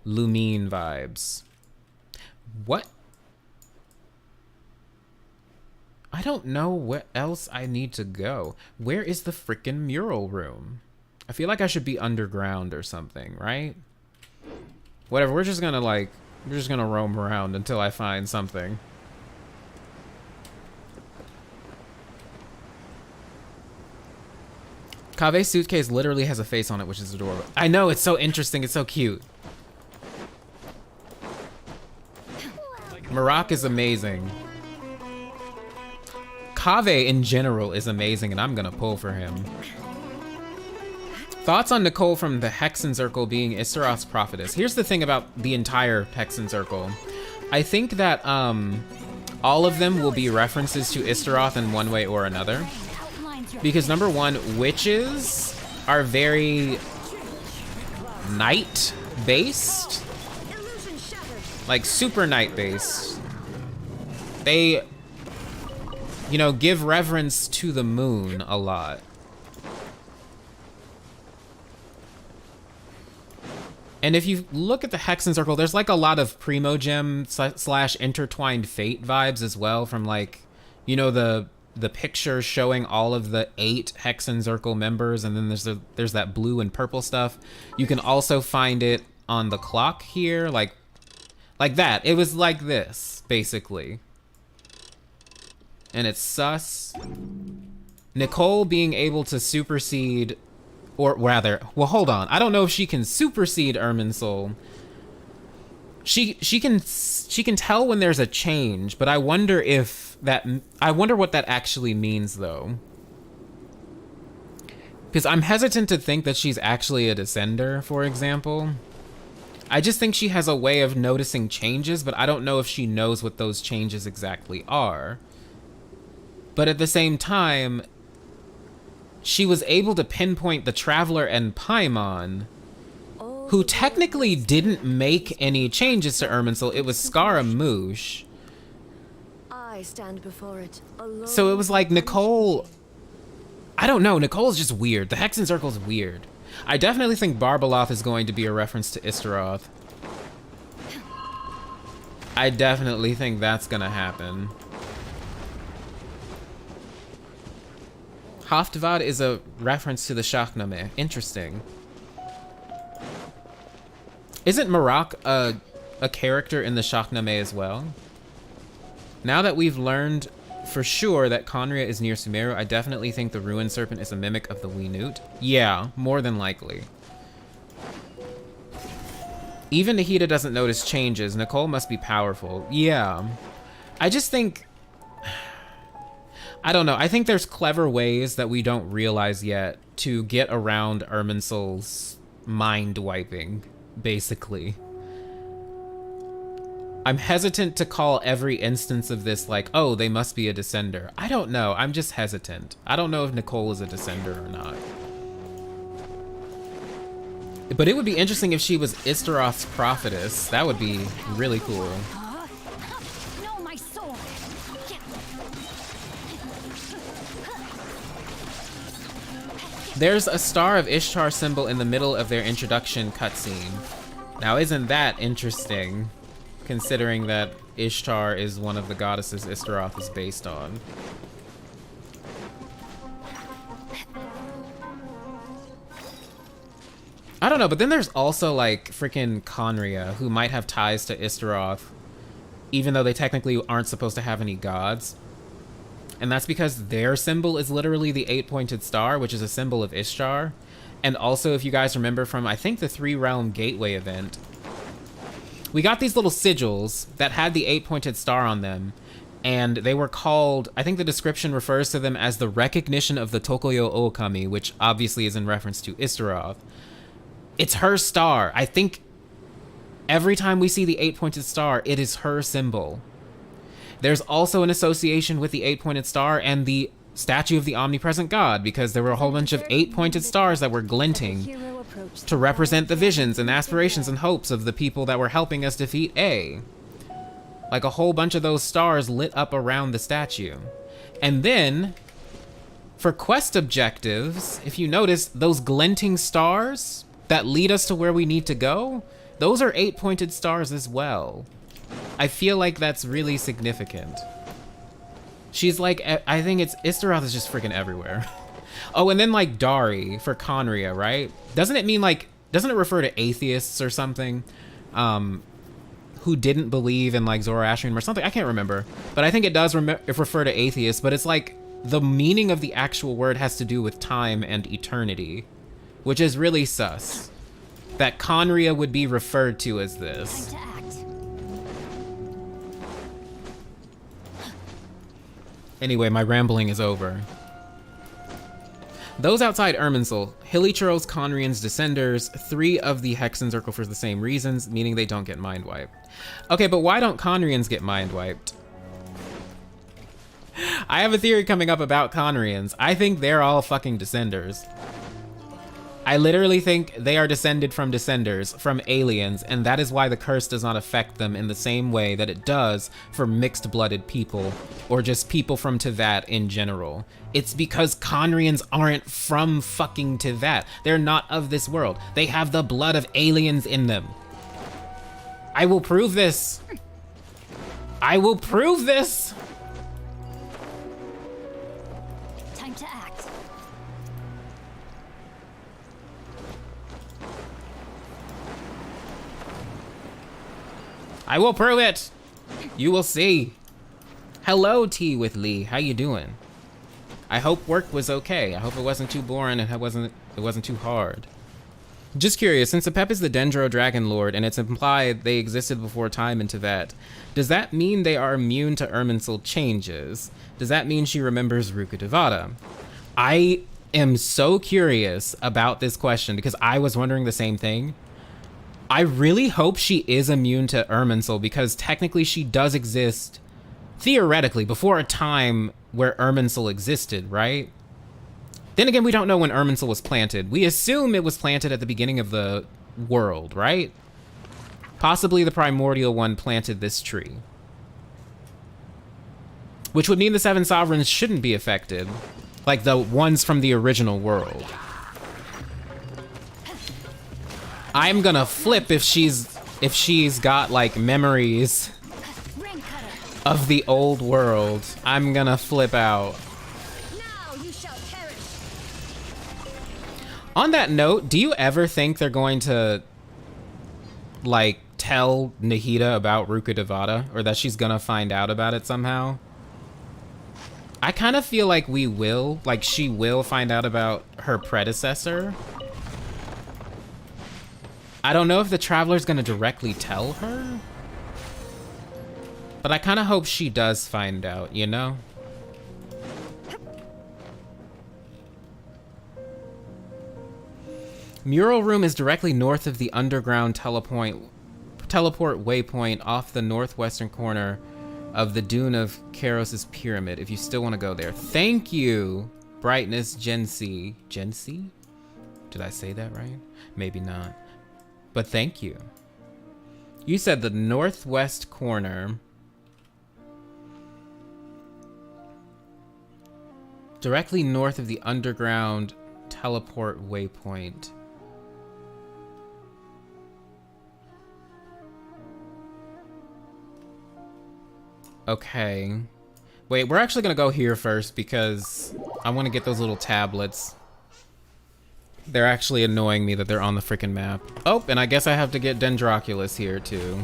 Lumine vibes. What? I don't know where else I need to go. Where is the frickin' mural room? I feel like I should be underground or something, right? Whatever, we're just gonna roam around until I find something. Kave's suitcase literally has a face on it, which is adorable. I know, it's so interesting. It's so cute. Marak is amazing. Kaveh in general is amazing, and I'm gonna pull for him. Thoughts on Nicole from the Hexen Circle being Istaroth's prophetess? Here's the thing about the entire Hexen Circle. I think that all of them will be references to Istaroth in one way or another. Because number one, witches are very night-based. Like super night-based. They, you know, give reverence to the moon a lot. And if you look at the Hexen Circle, there's like a lot of Primogem / intertwined fate vibes as well, from like, you know, the picture showing all of the 8 Hexen Circle members, and then there's that blue and purple stuff. You can also find it on the clock here, like that. It was like this, basically. And it's sus. Nicole being able to supersede, or rather, well, hold on. I don't know if she can supersede Irminsul. She can tell when there's a change, but I wonder what that actually means though. Because I'm hesitant to think that she's actually a descender, for example. I just think she has a way of noticing changes, but I don't know if she knows what those changes exactly are. But at the same time, she was able to pinpoint the Traveler and Paimon, who technically didn't make any changes to Irminsul. It was Scaramouche. I stand before it alone. So it was like Nicole, I don't know, Nicole's just weird. The Hexen Circle's weird. I definitely think Barbaloth is going to be a reference to Istaroth. I definitely think that's gonna happen. Haftvad is a reference to the Shahnameh. Interesting. Isn't Marak a character in the Shahnameh as well? Now that we've learned for sure that Khaenri'ah is near Sumeru, I definitely think the Ruined Serpent is a mimic of the Weenut. Yeah, more than likely. Even Nahida doesn't notice changes. Nicole must be powerful. Yeah. I just think, I don't know. I think there's clever ways that we don't realize yet to get around Irminsul's mind wiping, basically. I'm hesitant to call every instance of this like, oh, they must be a descender. I don't know. I'm just hesitant. I don't know if Nicole is a descender or not. But it would be interesting if she was Istaroth's prophetess. That would be really cool. No, my sword. There's a Star of Ishtar symbol in the middle of their introduction cutscene. Now, isn't that interesting, considering that Ishtar is one of the goddesses Istaroth is based on? I don't know, but then there's also like freaking Khaenri'ah, who might have ties to Istaroth, even though they technically aren't supposed to have any gods. And that's because their symbol is literally the 8-pointed star, which is a symbol of Ishtar. And also, if you guys remember from, I think, the 3-Realm Gateway event, we got these little sigils that had the 8-pointed star on them, and they were called, I think the description refers to them as the recognition of the Tokoyo Okami, which obviously is in reference to Istaroth. It's her star. I think every time we see the 8-pointed star, it is her symbol. There's also an association with the 8-pointed star and the statue of the omnipresent god, because there were a whole bunch of 8-pointed stars that were glinting to represent the visions and aspirations and hopes of the people that were helping us defeat A. Like a whole bunch of those stars lit up around the statue. And then, for quest objectives, if you notice, those glinting stars that lead us to where we need to go, those are 8-pointed stars as well. I feel like that's really significant. She's like, I think it's, Istaroth is just freaking everywhere. Oh, and then like Dari for Khaenri'ah, right? Doesn't it mean like, doesn't it refer to atheists or something? Who didn't believe in like Zoroastrianism or something? I can't remember. But I think it does refer to atheists, but it's like the meaning of the actual word has to do with time and eternity, which is really sus. That Khaenri'ah would be referred to as this. Time to act. Anyway, my rambling is over. Those outside Irminsul, Hilichurl's Khaenri'ah's descenders, 3 of the Hex Encircle for the same reasons, meaning they don't get mind wiped. Okay, but why don't Khaenri'ahs get mind wiped? I have a theory coming up about Khaenri'ahs. I think they're all fucking descenders. I literally think they are descended from descenders, from aliens, and that is why the curse does not affect them in the same way that it does for mixed-blooded people, or just people from Teyvat in general. It's because Khaenri'ahs aren't from fucking Teyvat. They're not of this world. They have the blood of aliens in them. I will prove this. I will prove this. Time to act. I will prove it. You will see. Hello, Tea with Lee. How you doing? I hope work was okay. I hope it wasn't too boring and it wasn't too hard. Just curious, since Apep is the Dendro Dragon Lord and it's implied they existed before time in Teyvat, does that mean they are immune to Irminsul changes? Does that mean she remembers Rukkhadevata? I am so curious about this question because I was wondering the same thing. I really hope she is immune to Irminsul because technically she does exist, theoretically, before a time where Irminsul existed, right? Then again, we don't know when Irminsul was planted. We assume it was planted at the beginning of the world, right? Possibly the primordial one planted this tree. Which would mean the 7 sovereigns shouldn't be affected, like the ones from the original world. I'm gonna flip if she's got like memories of the old world. I'm gonna flip out. Now you shall perish. On that note, do you ever think they're going to like tell Nahida about Rukkhadevata, or that she's gonna find out about it somehow? I kind of feel like we will, like she will find out about her predecessor. I don't know if the Traveler's gonna directly tell her, but I kind of hope she does find out, you know? Mural Room is directly north of the underground teleport waypoint off the northwestern corner of the dune of Karos' pyramid, if you still want to go there. Thank you, Brightness Gency. Gency? Did I say that right? Maybe not. But thank you. You said the northwest corner. Directly north of the underground teleport waypoint. Okay. Wait, we're actually gonna go here first because I want to get those little tablets. They're actually annoying me that they're on the freaking map. Oh, and I guess I have to get Dendroculus here too.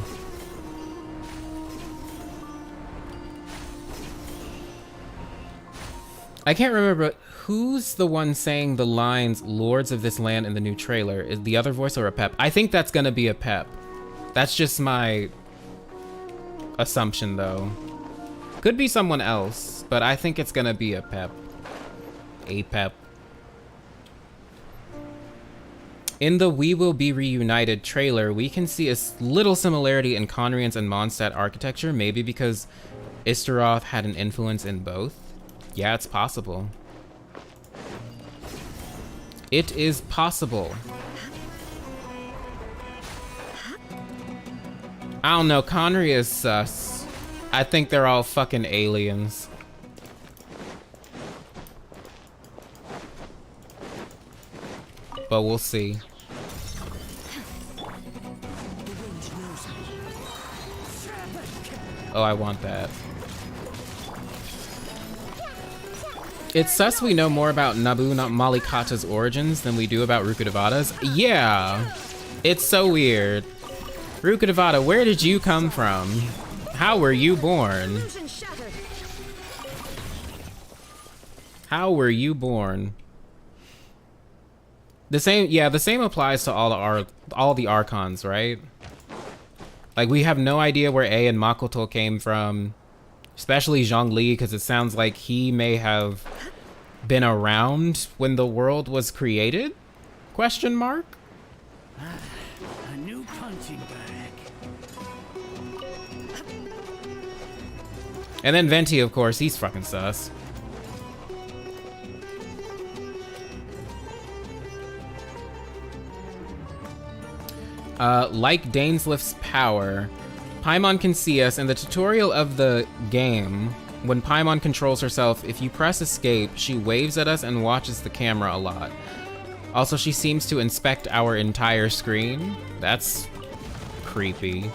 I can't remember who's the one saying the lines "Lords of this land" in the new trailer. Is the other voice or Apep? I think that's gonna be Apep. That's just my assumption though. Could be someone else, but I think it's gonna be Apep. Apep. In the We Will Be Reunited trailer, we can see a little similarity in Khaenri'ah's and Mondstadt architecture, maybe because Istaroth had an influence in both. Yeah, it's possible. It is possible. I don't know, Khaenri'ah is sus. I think they're all fucking aliens. But we'll see. Oh, I want that. It's sus we know more about Nabu Malikata's origins than we do about Rukkhadevata's. Yeah, it's so weird. Rukkhadevata, where did you come from? How were you born? How were you born? The same applies to all the archons, right? Like, we have no idea where A and Makoto came from, especially Zhongli, because it sounds like he may have been around when the world was created? Question mark? A new punching bag. And then Venti, of course, he's fucking sus. Like Dainslift's power, Paimon can see us. In the tutorial of the game, when Paimon controls herself, if you press escape, she waves at us and watches the camera a lot. Also, she seems to inspect our entire screen. That's creepy.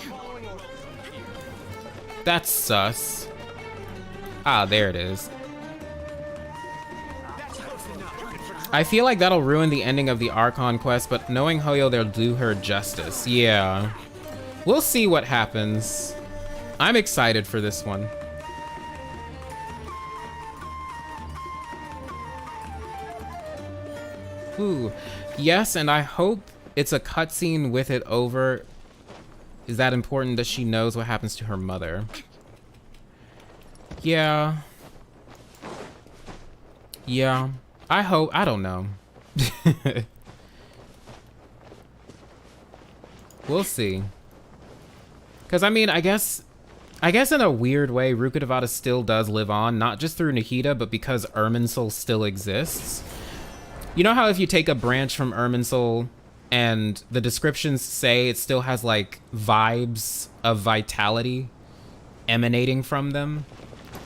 That's sus. Ah, there it is. I feel like that'll ruin the ending of the Archon quest, but knowing Hoyo, they'll do her justice. Yeah. We'll see what happens. I'm excited for this one. Ooh. Yes, and I hope it's a cutscene with it over. Is that important that she knows what happens to her mother? Yeah. Yeah. I hope. I don't know. We'll see. Because, I mean, I guess in a weird way, Rukkhadevata still does live on, not just through Nahida, but because Irminsul still exists. You know how if you take a branch from Irminsul and the descriptions say it still has, like, vibes of vitality emanating from them?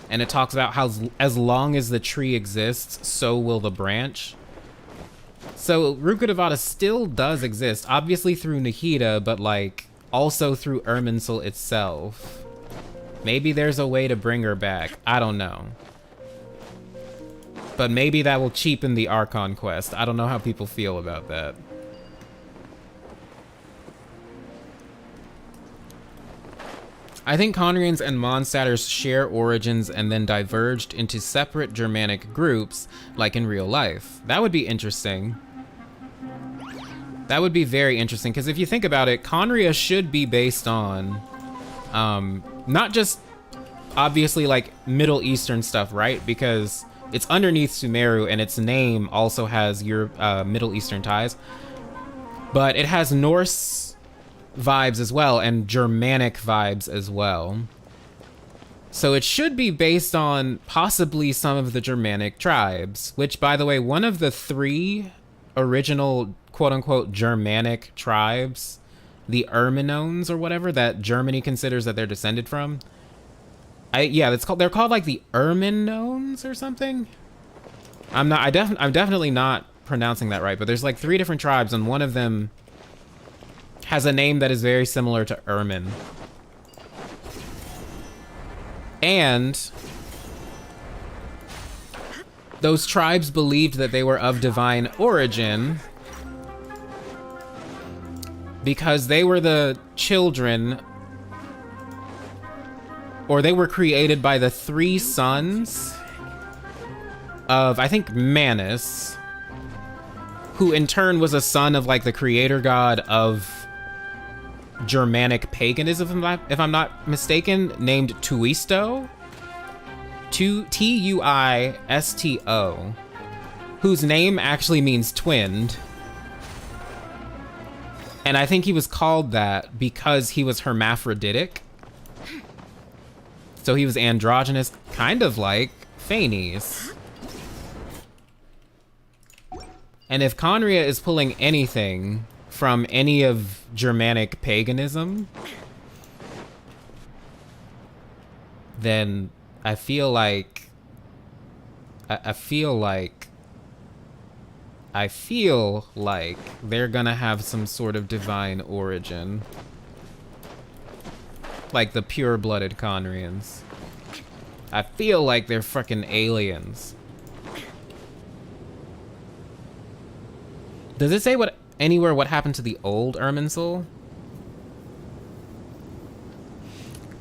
And it talks about how as long as the tree exists, so will the branch. So Rukkhadevata still does exist, obviously through Nahida, but like also through Irminsul itself. Maybe there's a way to bring her back. I don't know. But maybe that will cheapen the Archon quest. I don't know how people feel about that. I think Khaenri'ahs and Mondstadters share origins and then diverged into separate Germanic groups, like in real life. That would be interesting. That would be very interesting, because if you think about it, Khaenri'ah should be based on, not just, obviously, like, Middle Eastern stuff, right? Because it's underneath Sumeru, and its name also has your Middle Eastern ties. But it has Norse vibes as well, and Germanic vibes as well. So it should be based on possibly some of the Germanic tribes, which, by the way, one of the 3 original quote-unquote Germanic tribes, the Erminones or whatever, that Germany considers that they're descended from. They're called like the Erminones or something. I'm definitely not pronouncing that right, but there's like 3 different tribes, and one of them has a name that is very similar to Ermin. And those tribes believed that they were of divine origin because they were the children, or they were created by the 3 sons of, I think, Manus, who in turn was a son of like the creator god of Germanic paganism, if I'm not mistaken, named Tuisto. Tuisto, whose name actually means twinned. And I think he was called that because he was hermaphroditic. So he was androgynous, kind of like Phanes. And if Khaenri'ah is pulling anything from any of Germanic paganism, then I feel like they're gonna have some sort of divine origin, like the pure-blooded Khaenri'ahs. I feel like they're fucking aliens. Does it say anywhere what happened to the old Irminsul?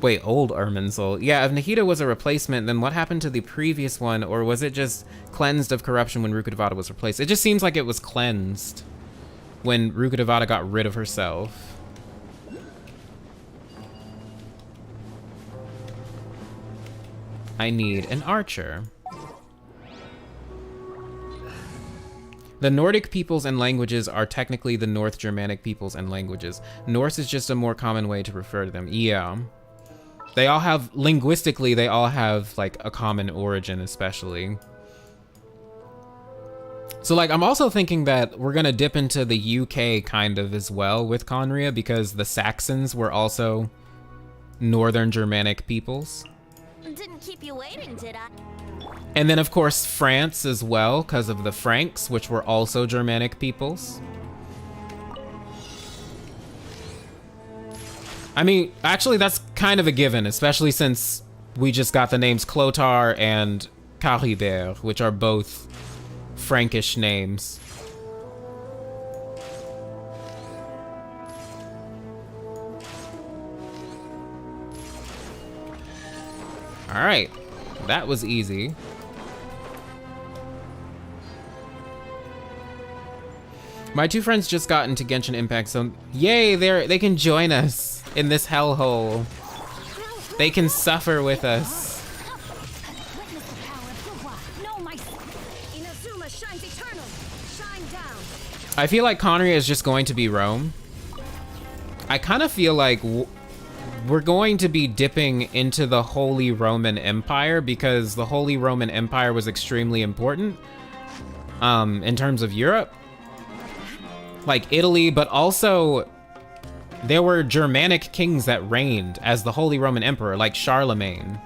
Wait, old Irminsul. Yeah, if Nahida was a replacement, then what happened to the previous one? Or was it just cleansed of corruption when Rukkhadevata was replaced? It just seems like it was cleansed when Rukkhadevata got rid of herself. I need an archer. The Nordic peoples and languages are technically the North Germanic peoples and languages. Norse is just a more common way to refer to them. Yeah. They all have, linguistically, they all have like a common origin, especially. So like, I'm also thinking that we're gonna dip into the UK kind of as well with Khaenri'ah, because the Saxons were also Northern Germanic peoples. Didn't keep you waiting, did I? And then of course France as well, because of the Franks, which were also Germanic peoples. I mean, actually that's kind of a given, especially since we just got the names Clotar and Caribert, which are both Frankish names. All right, that was easy. My two friends just got into Genshin Impact, so yay, they can join us in this hellhole. They can suffer with us. Witness the power of Fuhua. No, my Inazuma shines eternal. Shine down. I feel like Khaenri'ah is just going to be Rome. I kind of feel like we're going to be dipping into the Holy Roman Empire, because the Holy Roman Empire was extremely important in terms of Europe. Like Italy, but also there were Germanic kings that reigned as the Holy Roman Emperor, like Charlemagne.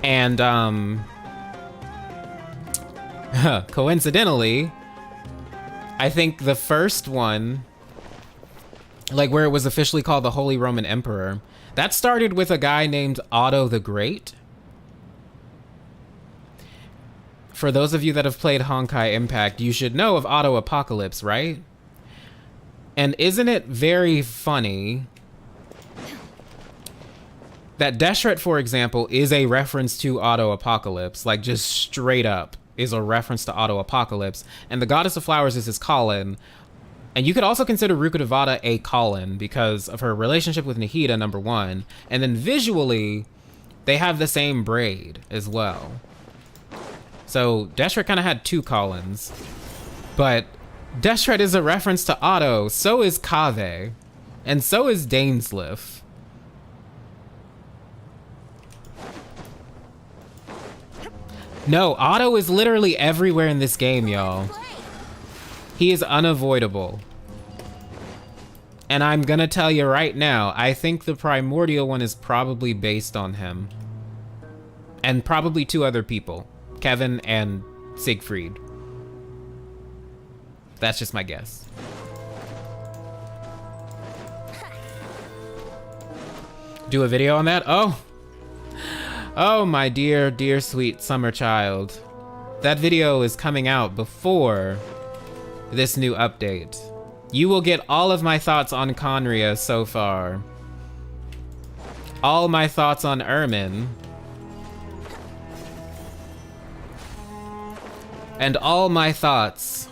And coincidentally, I think the first one, like where it was officially called the Holy Roman Emperor, that started with a guy named Otto the Great. For those of you that have played Honkai Impact, you should know of Otto Apocalypse, right? And isn't it very funny that Deshret, for example, is a reference to Otto Apocalypse, like just straight up is a reference to Otto Apocalypse, and the Goddess of Flowers is his Colin. And you could also consider Rukkhadevata a Colin because of her relationship with Nahida, number one, and then visually, they have the same braid as well. So Deshret kind of had two Collins, but Deshret is a reference to Otto, so is Kaveh, and so is Dainsleif. No, Otto is literally everywhere in this game, y'all. He is unavoidable. And I'm gonna tell you right now, I think the primordial one is probably based on him. And probably two other people. Kevin and Siegfried. That's just my guess. Do a video on that? Oh, my dear, dear, sweet summer child. That video is coming out before this new update. You will get all of my thoughts on Khaenri'ah so far. All my thoughts on Ermin. And all my thoughts,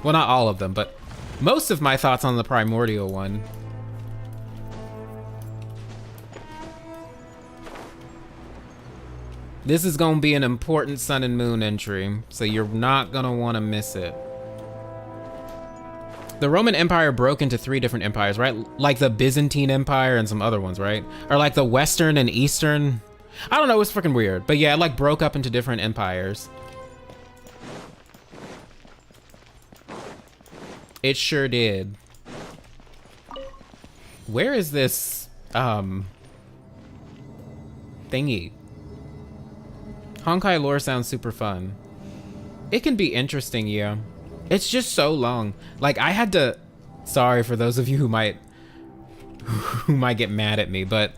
well, not all of them, but most of my thoughts on the primordial one. This is gonna be an important Sun and Moon entry, so you're not gonna wanna miss it. The Roman Empire broke into 3 different empires, right? Like the Byzantine Empire and some other ones, right? Or like the Western and Eastern. I don't know, it's freaking weird. But yeah, it like broke up into different empires. It sure did. Where is this, thingy? Honkai lore sounds super fun. It can be interesting, yeah. It's just so long. Like, I had to, sorry for those of you who might get mad at me, but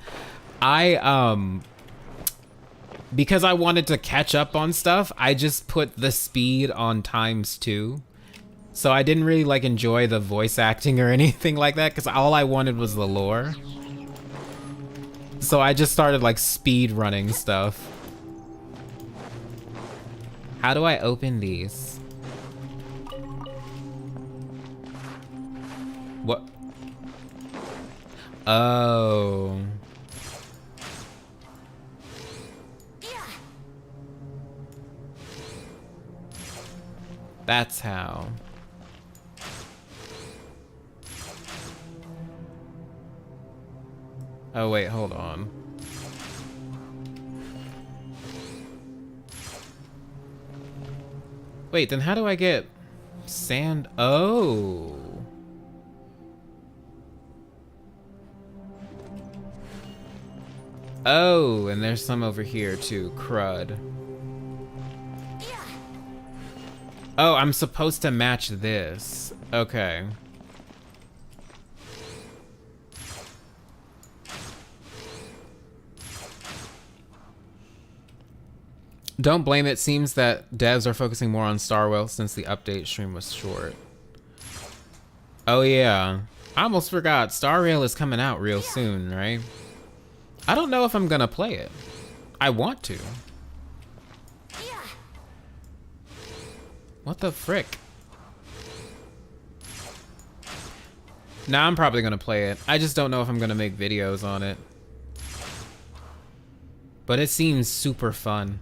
because I wanted to catch up on stuff, I just put the speed on ×2. So I didn't really like enjoy the voice acting or anything like that because all I wanted was the lore. So I just started like speed running stuff. How do I open these? What? Oh. That's how. Oh wait, hold on. Wait, then how do I get sand? Oh. Oh, and there's some over here too. Crud. Oh, I'm supposed to match this. Okay. Don't blame it. Seems that devs are focusing more on Starwell since the update stream was short. Oh yeah. I almost forgot. Star Rail is coming out real soon, right? I don't know if I'm gonna play it. I want to. What the frick? Nah, I'm probably gonna play it. I just don't know if I'm gonna make videos on it. But it seems super fun.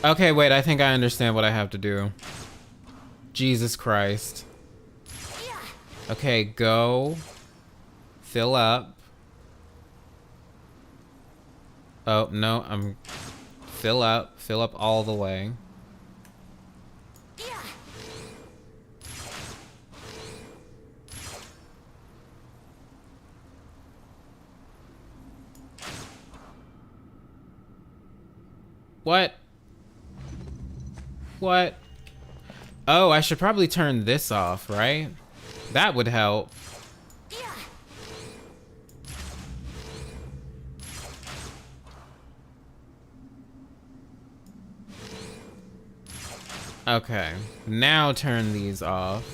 Okay, wait, I think I understand what I have to do. Jesus Christ. Okay, go. Fill up. Oh, no, I'm... Fill up all the way. What? What? Oh, I should probably turn this off, right? That would help. Okay, now turn these off.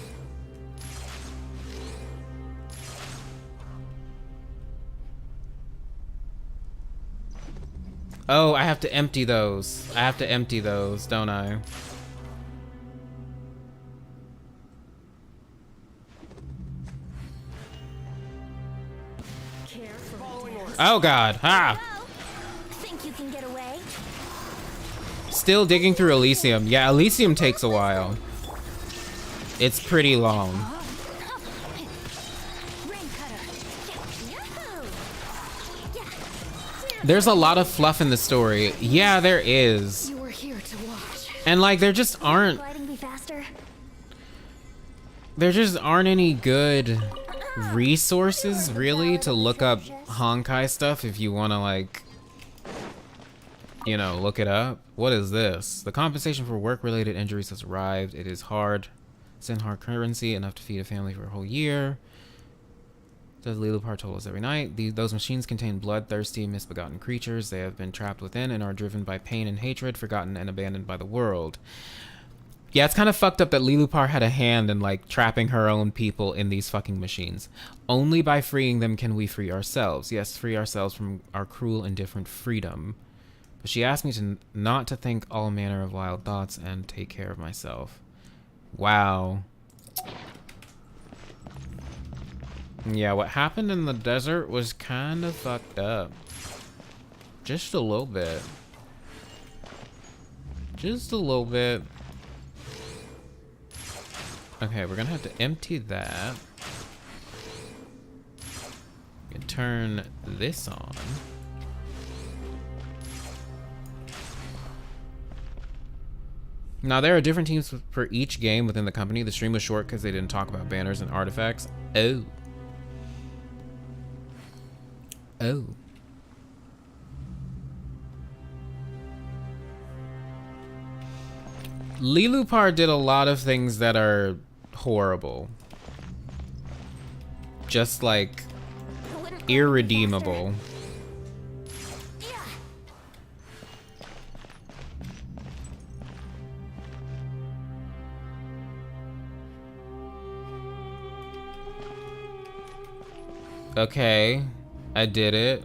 Oh, I have to empty those. I have to empty those, don't I? Oh God! Ah! Think you can get away? Still digging through Elysium. Yeah, Elysium takes a while. It's pretty long. There's a lot of fluff in the story. Yeah, there is. You were here to watch. And like, there just aren't. Gliding be faster. There just aren't any good resources really to look up Honkai stuff if you want to like, you know, look it up. What is this? The compensation for work-related injuries has arrived. It is hard. Send hard currency enough to feed a family for a whole year. Does Lilupar told us every night. Those machines contain bloodthirsty, misbegotten creatures. They have been trapped within and are driven by pain and hatred, forgotten and abandoned by the world. Yeah, it's kind of fucked up that Lilupar had a hand in like trapping her own people in these fucking machines. Only by freeing them can we free ourselves. Yes, free ourselves from our cruel, indifferent freedom. But she asked me to not to think all manner of wild thoughts and take care of myself. Wow. Yeah, what happened in the desert was kind of fucked up. Just a little bit. Just a little bit. Okay, we're gonna have to empty that. We can turn this on. Now, there are different teams for each game within the company. The stream was short because they didn't talk about banners and artifacts. Oh. Oh. Lilupar did a lot of things that are horrible. Just like... Wouldn't irredeemable. Okay, I did it.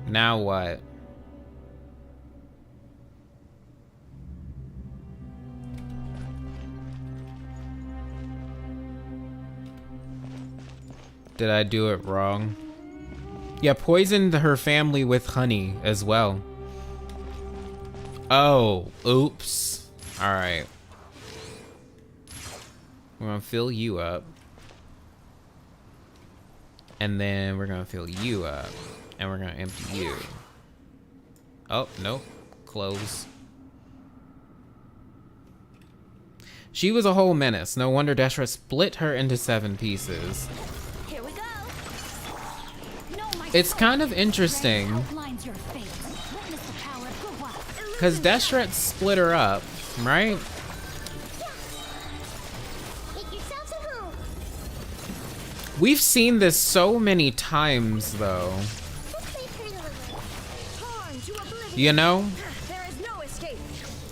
Now what? Did I do it wrong? Yeah, poisoned her family with honey as well. Oh, oops. All right. We're gonna fill you up. And then we're gonna fill you up. And we're gonna empty you. Oh, nope. Close. She was a whole menace. No wonder Deshra split her into 7 pieces. Here we go. No, my It's kind of interesting, outlines your fate. Witness the power of Khaenri'ah. because Deshret split her up, right? Make yourselves at home. We've seen this so many times, though. You know? There is no escape.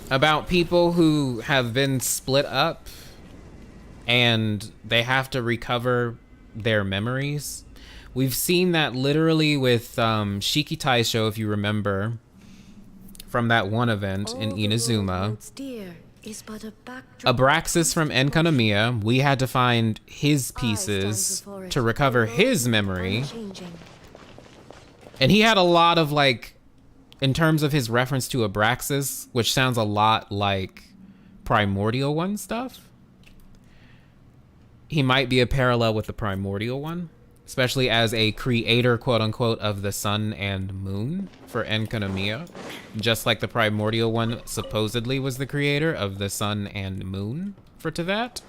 About people who have been split up and they have to recover their memories. We've seen that literally with Shiki Taisho, if you remember, from that one event in Inazuma. Abraxas from Khaenri'ah, we had to find his pieces to recover his memory. And he had a lot of, like, in terms of his reference to Abraxas, which sounds a lot like Primordial One stuff. He might be a parallel with the Primordial One, especially as a creator, quote unquote, of the sun and moon for Khaenri'ah. Just like the Primordial One supposedly was the creator of the sun and moon for Teyvat.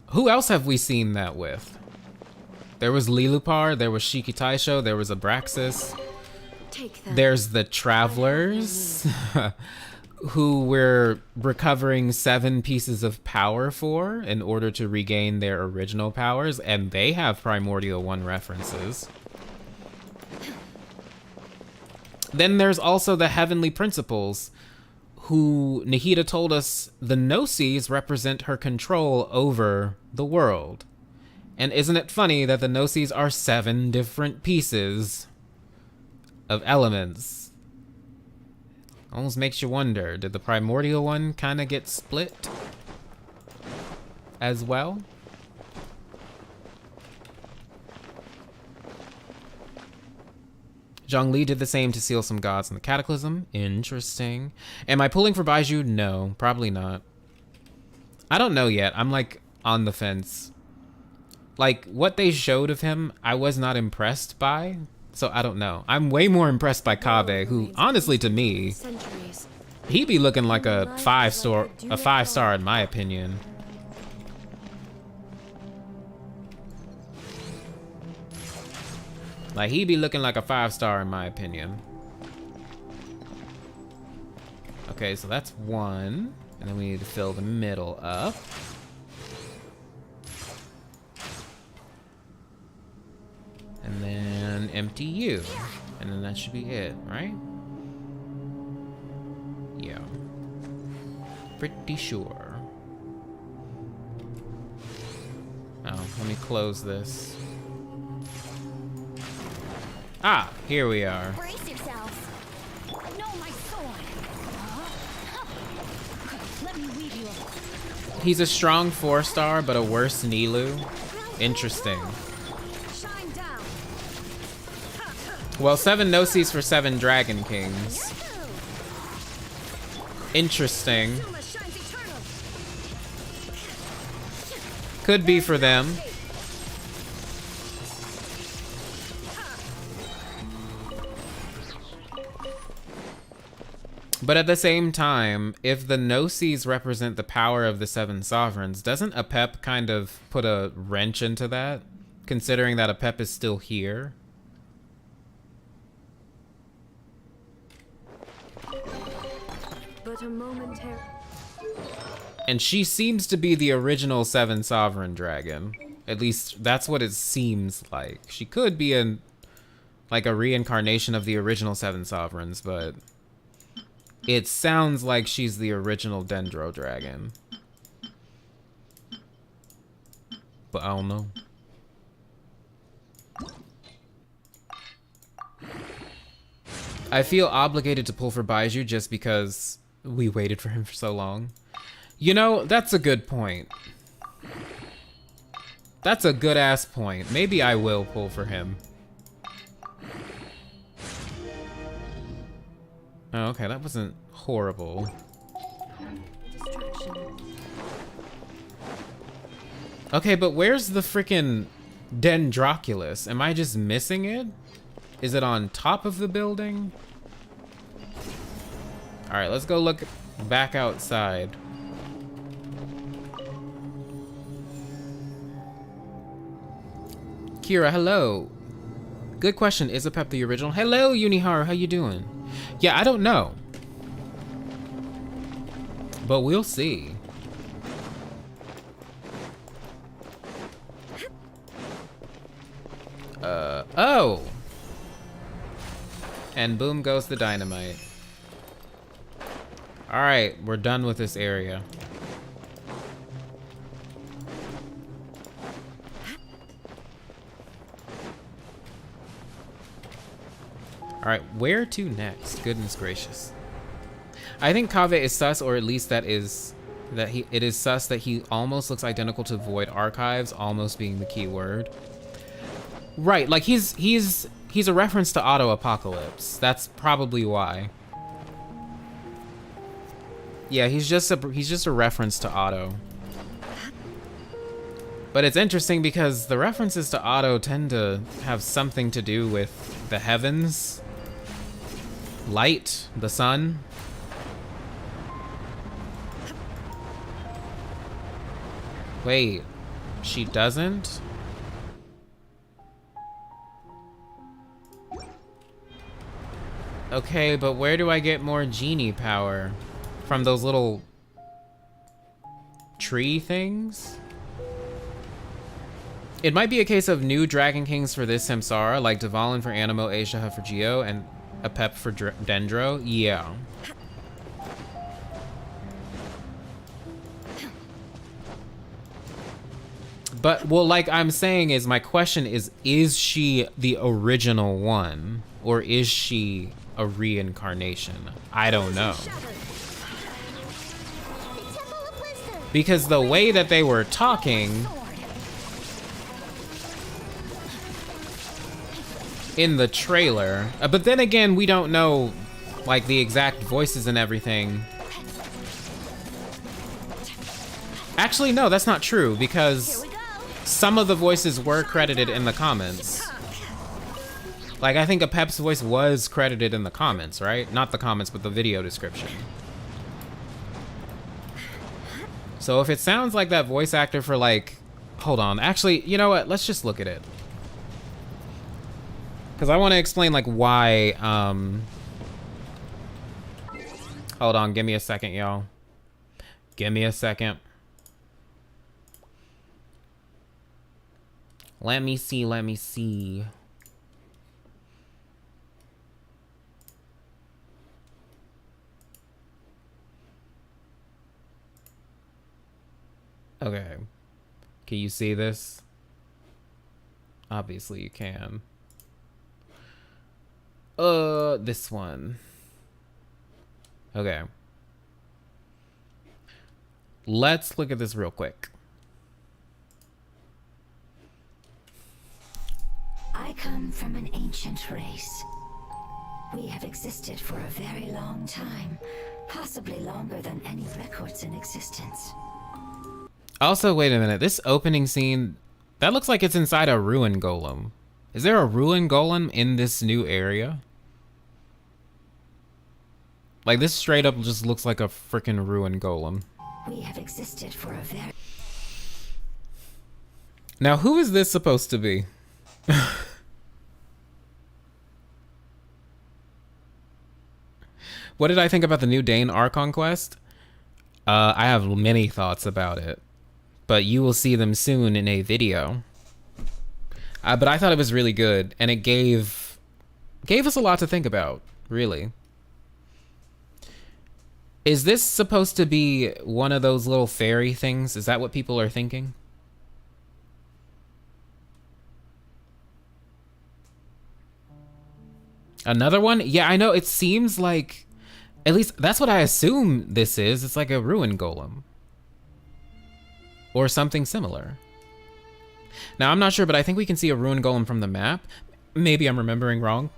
Who else have we seen that with? There was Lilupar, there was Shiki Taisho, there was Abraxas. There's the Travelers, who we're recovering 7 pieces of power for in order to regain their original powers, and they have Primordial One references. Then there's also the Heavenly Principles, who Nahida told us the Gnosis represent her control over the world. And isn't it funny that the Gnosis are 7 different pieces of elements? Almost makes you wonder, did the Primordial One kind of get split as well? Zhongli did the same to seal some gods in the Cataclysm. Interesting. Am I pulling for Baiju? No, probably not. I don't know yet. I'm like on the fence. Like, what they showed of him, I was not impressed by, so I don't know. I'm way more impressed by Kaveh, who, honestly, to me, he be looking like a 5-star in my opinion. Like, he be looking like a 5-star in my opinion. Okay, so that's 1, and then we need to fill the middle up. And then empty you. And then that should be it, right? Yeah. Pretty sure. Oh, let me close this. Ah, here we are. Brace yourselves. No, my sword. Let me weave you up. He's a strong 4-star, but a worse Nilu. Interesting. Well, 7 Gnosis for 7 Dragon Kings. Interesting. Could be for them. But at the same time, if the Gnosis represent the power of the 7 sovereigns, doesn't Apep kind of put a wrench into that? Considering that Apep is still here? But a momentary. And she seems to be the original Seven Sovereign Dragon. At least that's what it seems like. She could be like a reincarnation of the original Seven Sovereigns, but it sounds like she's the original Dendro Dragon. But I don't know. I feel obligated to pull for Baiju just because we waited for him for so long. You know, that's a good point. That's a good ass point. Maybe I will pull for him. Oh, okay, that wasn't horrible. Distraction. Okay, but where's the freaking Dendroculus? Am I just missing it? Is it on top of the building? All right, let's go look back outside. Kira, hello. Good question. Is Apep the original? Hello, Uniharu. How you doing? Yeah, I don't know. But we'll see. Oh! And boom goes the dynamite. Alright, we're done with this area. Alright, where to next? Goodness gracious. I think Kave is sus, or at least it is sus that he almost looks identical to Void Archives, almost being the key word. Right, like he's a reference to Auto Apocalypse. That's probably why. Yeah, he's just a reference to Auto. But it's interesting because the references to Auto tend to have something to do with the heavens, light, the sun. Wait, she doesn't? Okay, but where do I get more genie power? From those little tree things? It might be a case of new Dragon Kings for this Samsara, like Dvalin for Animo, Aisha for Geo, and Apep for Dendro. Yeah. But, well, like I'm saying is, my question is she the original one? Or is she a reincarnation? I don't know. Because the way that they were talking in the trailer, but then again, we don't know like the exact voices and everything. Actually, no, that's not true because some of the voices were credited in the comments. Like, I think Apep's voice was credited in the comments, right? Not the comments, but the video description. So if it sounds like that voice actor for like, hold on, actually, you know what? Let's just look at it. Because I want to explain like why, hold on, give me a second, y'all. Give me a second. Let me see, let me see. Okay. Can you see this? Obviously you can. This one. Okay. Let's look at this real quick. I come from an ancient race. We have existed for a very long time, possibly longer than any records in existence. Also, wait a minute. This opening scene, that looks like it's inside a ruin golem. Is there a ruin golem in this new area? Like, this straight up just looks like a freaking ruin golem. We have existed for a very... Now, who is this supposed to be? What did I think about the new Dane Archon quest? I have many thoughts about it, but you will see them soon in a video. But I thought it was really good, and it gave us a lot to think about, really. Is this supposed to be one of those little fairy things? Is that what people are thinking? Another one? Yeah, I know. It seems like, at least that's what I assume this is. It's like a ruin golem. Or something similar. Now, I'm not sure, but I think we can see a ruin golem from the map. Maybe I'm remembering wrong.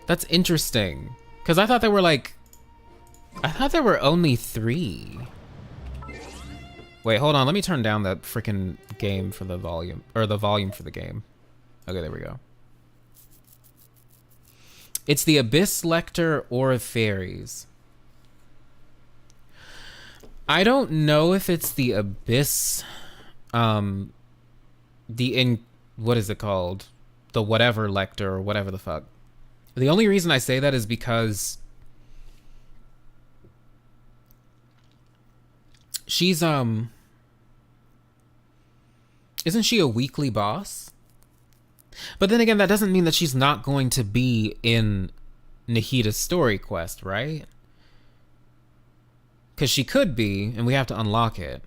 That's interesting. Because I thought there were like... I thought there were only 3. Wait, hold on. Let me turn down that freaking game for the volume. Or the volume for the game. Okay, there we go. It's the Abyss Lector or Fairies. I don't know if it's the Abyss... what is it called? The whatever Lector or whatever the fuck. The only reason I say that is because... she's, isn't she a weekly boss? But then again, that doesn't mean that she's not going to be in Nahita's story quest, right? Because she could be, and we have to unlock it.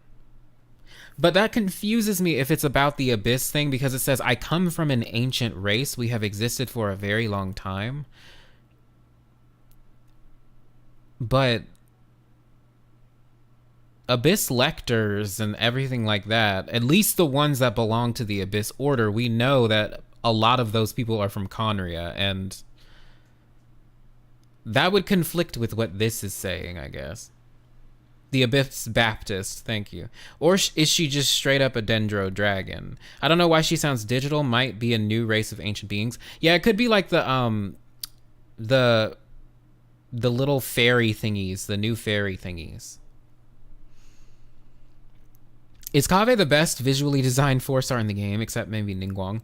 But that confuses me if it's about the Abyss thing, because it says, I come from an ancient race. We have existed for a very long time. But Abyss Lectors and everything like that, at least the ones that belong to the Abyss Order, we know that a lot of those people are from Khaenri'ah, and that would conflict with what this is saying, I guess. The Abyss Baptist, thank you. Or is she just straight up a Dendro dragon? I don't know why she sounds digital. Might be a new race of ancient beings. Yeah, it could be like the little fairy thingies, the new fairy thingies. Is Kaveh the best visually designed 4-star in the game, except maybe Ningguang?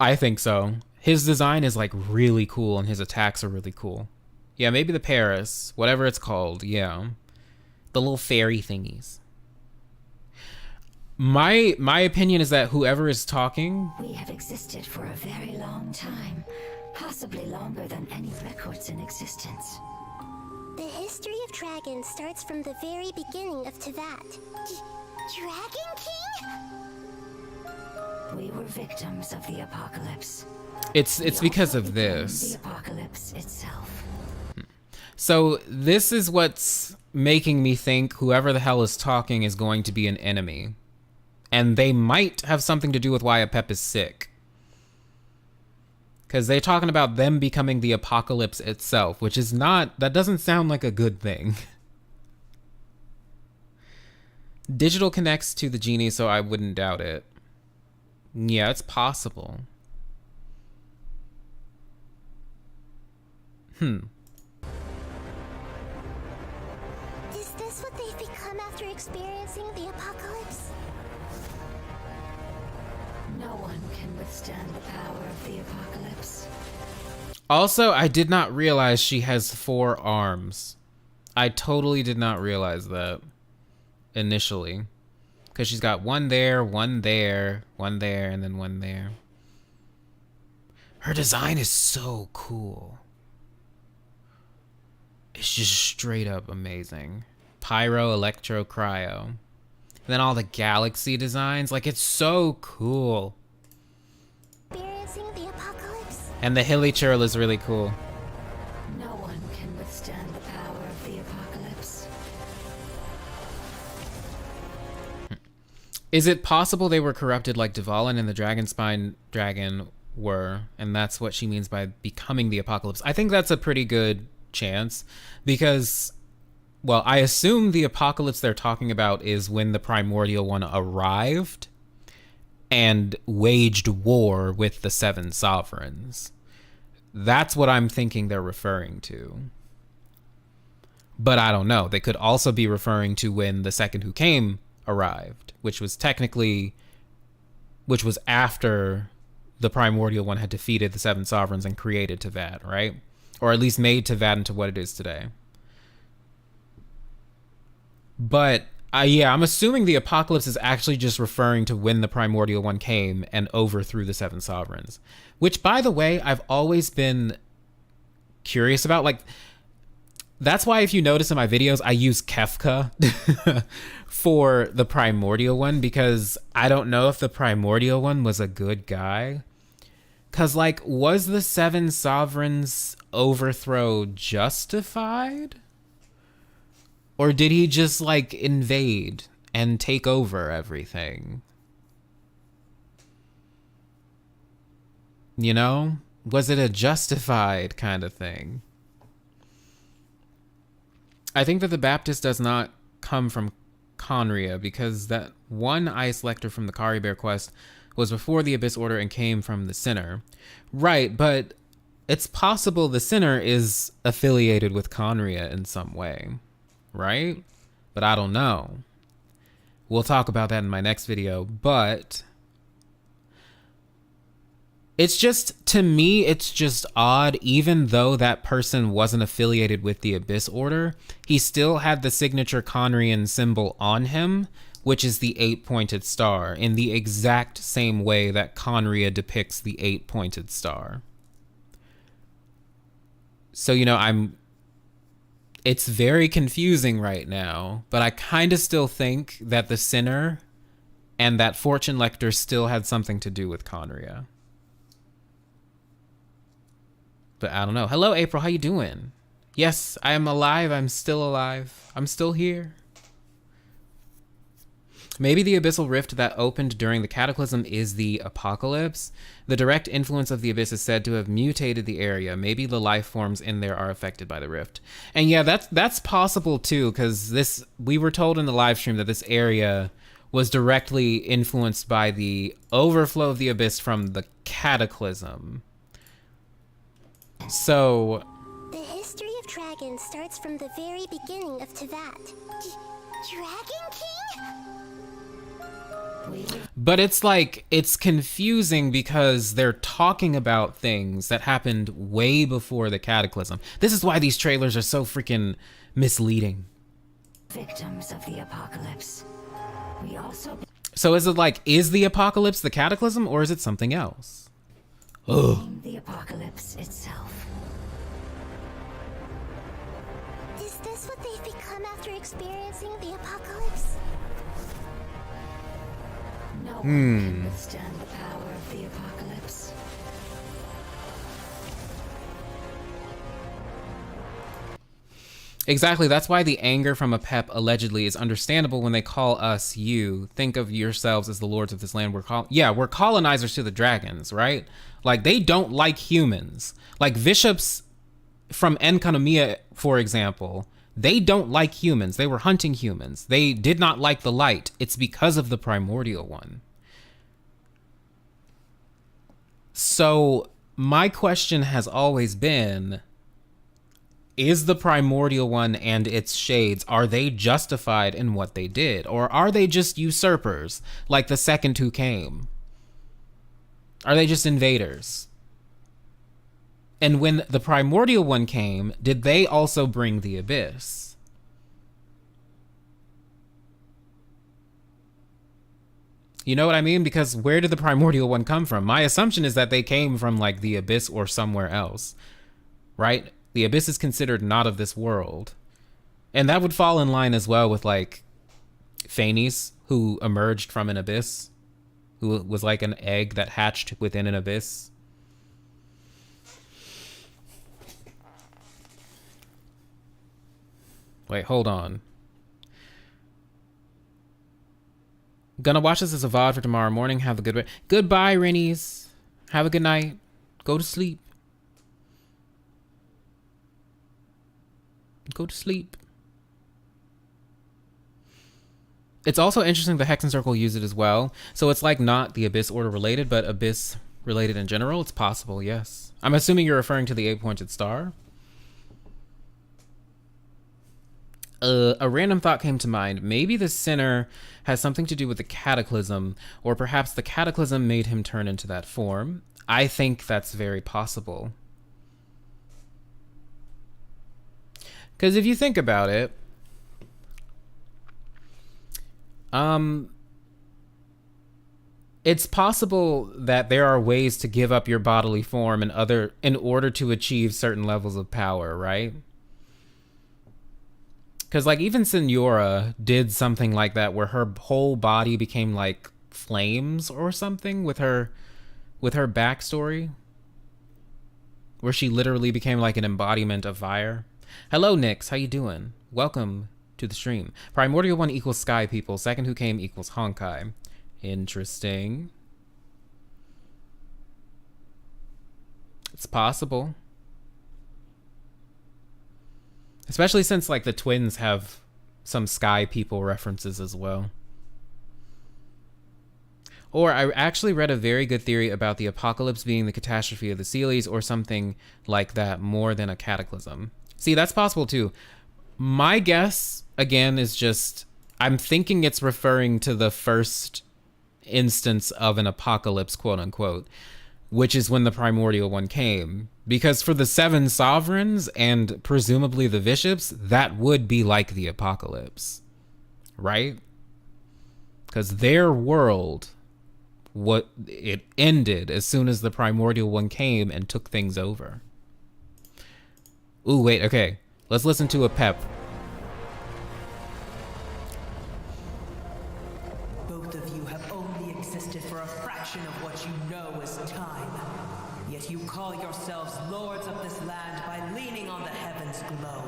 I think so. His design is like really cool, and his attacks are really cool. Yeah, maybe the Paris, whatever it's called, yeah. The little fairy thingies. My opinion is that whoever is talking... We have existed for a very long time, possibly longer than any records in existence. The history of dragons starts from the very beginning of Tevat. Dragon King? We were victims of the apocalypse. It's because of The this. apocalypse itself. So this is what's making me think whoever the hell is talking is going to be an enemy. And they might have something to do with why Apep is sick. Because they're talking about them becoming the apocalypse itself, which is not... that doesn't sound like a good thing. Digital connects to the genie, so I wouldn't doubt it. Yeah, it's possible. Is this what they've become after experiencing the apocalypse? No one can withstand the power of the apocalypse. Also, I did not realize she has 4 arms. I totally did not realize that initially. Because she's got one there, one there, one there, and then one there. Her design is so cool. It's just straight up amazing. Pyro, Electro, Cryo. And then all the galaxy designs. Like, it's so cool. Experiencing the apocalypse? And the hilly churl is really cool. No one can withstand the power of the apocalypse. Is it possible they were corrupted like Dvalin and the Dragonspine dragon were, and that's what she means by becoming the apocalypse? I think that's a pretty good chance, because, well, I assume the apocalypse they're talking about is when the Primordial One arrived and waged war with the 7 sovereigns. That's what I'm thinking they're referring to. But I don't know. They could also be referring to when the Second Who Came arrived, which was after the Primordial One had defeated the 7 sovereigns and created Tevat, right? Or at least made Tevat into what it is today. But yeah, I'm assuming the apocalypse is actually just referring to when the primordial one came and overthrew the seven sovereigns. Which, by the way, I've always been curious about. Like, that's why if you notice in my videos, I use Kefka for the primordial one, because I don't know if the primordial one was a good guy. Because, like, was the seven sovereigns overthrow justified? Or did he just, like, invade and take over everything? You know? Was it a justified kind of thing? I think that the Baptist does not come from Khaenri'ah, because that one Ice Lector from the Kari Bear quest was before the Abyss Order and came from the Sinner. Right, but it's possible the Sinner is affiliated with Khaenri'ah in some way, right? But I don't know. We'll talk about that in my next video, but it's just, to me, it's just odd. Even though that person wasn't affiliated with the Abyss Order, he still had the signature Khaenri'ah symbol on him, which is the 8-pointed star, in the exact same way that Khaenri'ah depicts the 8-pointed star. So, you know, it's very confusing right now, but I kind of still think that the Sinner and that Fortune Lector still had something to do with Khaenri'ah. But I don't know. Hello, April. How you doing? Yes, I am alive. I'm still alive. I'm still here. Maybe the abyssal rift that opened during the Cataclysm is the Apocalypse. The direct influence of the Abyss is said to have mutated the area. Maybe the life forms in there are affected by the rift. And yeah, that's possible too, because we were told in the live stream that this area was directly influenced by the overflow of the Abyss from the Cataclysm. So The history of dragons starts from the very beginning of Tevat. Dragon King? but it's like, it's confusing because they're talking about things that happened way before the Cataclysm. This is why these trailers are so freaking misleading. Victims of the apocalypse. We also So is it like, is the Apocalypse the Cataclysm, or is it something else? blame the apocalypse itself. Is this what they've become after experiencing the apocalypse? No one can withstand the power of the apocalypse. Exactly, that's why the anger from a Pep allegedly is understandable when they call us you. Think of yourselves as the lords of this land. We're colonizers to the dragons, right? Like, they don't like humans. Like, bishops from Enkanomiya, for example, they don't like humans. They were hunting humans. They did not like the light. It's because of the primordial one. So my question has always been, is the primordial one and its shades, are they justified in what they did? Or are they just usurpers, like the second who came? Are they just invaders? And when the primordial one came, did they also bring the abyss? You know what I mean? Because where did the primordial one come from? My assumption is that they came from, like, the abyss or somewhere else, right? The abyss is considered not of this world. And that would fall in line as well with, like, Phanes, who emerged from an abyss, who was like an egg that hatched within an abyss. Wait, hold on. Gonna watch this as a VOD for tomorrow morning. Have a good Goodbye, Rennies. Have a good night. Go to sleep. Go to sleep. It's also interesting the Hexen Circle use it as well. So it's like not the Abyss Order related, but Abyss related in general. It's possible, yes. I'm assuming you're referring to the 8-pointed star. A random thought came to mind. Maybe the Sinner has something to do with the Cataclysm, or perhaps the Cataclysm made him turn into that form. I think that's very possible. Because if you think about it, It's possible that there are ways to give up your bodily form in order to achieve certain levels of power, right? Because like even Senora did something like that where her whole body became like flames or something with her backstory, where she literally became like an embodiment of fire. Hello, Nyx. How you doing? Welcome to the stream. Primordial 1 equals Sky People. Second Who Came equals Honkai. Interesting. It's possible. Especially since like the twins have some Sky People references as well. Or I actually read a very good theory about the apocalypse being the catastrophe of the Sealies or something like that more than a cataclysm. See, that's possible too. My guess, again, is just, I'm thinking it's referring to the first instance of an apocalypse, quote unquote, which is when the primordial one came. Because for the seven sovereigns and presumably the bishops, that would be like the apocalypse, right? Because their world, what it ended as soon as the primordial one came and took things over. Ooh, wait, okay. Let's listen to a pep. Both of you have only existed for a fraction of what you know as time. Yet you call yourselves lords of this land by leaning on the heavens glow.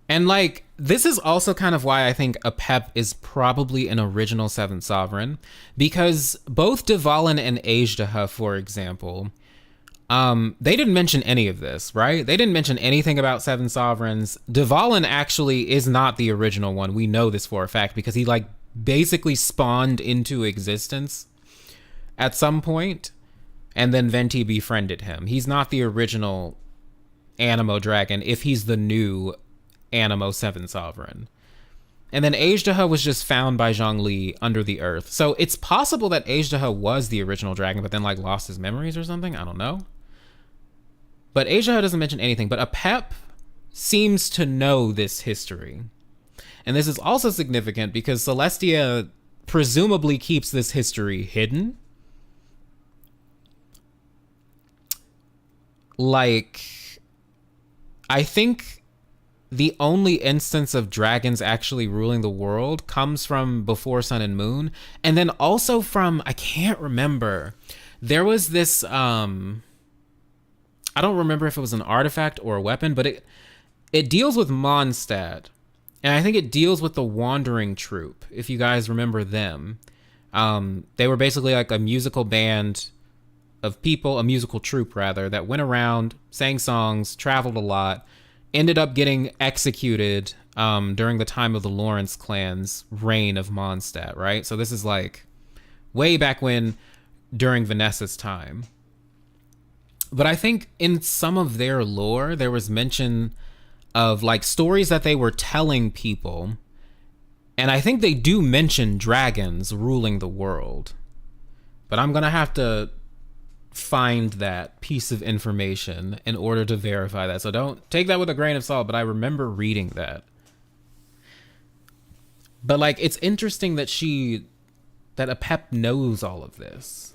And like, this is also kind of why I think Apep is probably an original Seventh Sovereign, because both Dvalin and Azhdaha, for example, they didn't mention any of this, right? They didn't mention anything about Seven Sovereigns. Dvalin actually is not the original one. We know this for a fact because he like basically spawned into existence at some point, and then Venti befriended him. He's not the original Animo Dragon if he's the new Animo Seven Sovereign. And then Azhdaha was just found by Zhongli under the earth. So it's possible that Azhdaha was the original dragon, but then like lost his memories or something. I don't know. But Azhdaha doesn't mention anything. But Apep seems to know this history. And this is also significant because Celestia presumably keeps this history hidden. Like, I think the only instance of dragons actually ruling the world comes from before Sun and Moon. And then also from, I can't remember. There was this, I don't remember if it was an artifact or a weapon, but it deals with Mondstadt. And I think it deals with the Wandering Troupe, if you guys remember them. They were basically like a musical band of people, a musical troupe rather, that went around, sang songs, traveled a lot, ended up getting executed during the time of the Lawrence clan's reign of Mondstadt, right? So this is like way back when, during Vanessa's time. But I think in some of their lore, there was mention of like stories that they were telling people. And I think they do mention dragons ruling the world. But I'm going to have to find that piece of information in order to verify that. So don't take that with a grain of salt, but I remember reading that. But like, it's interesting that that Apep knows all of this.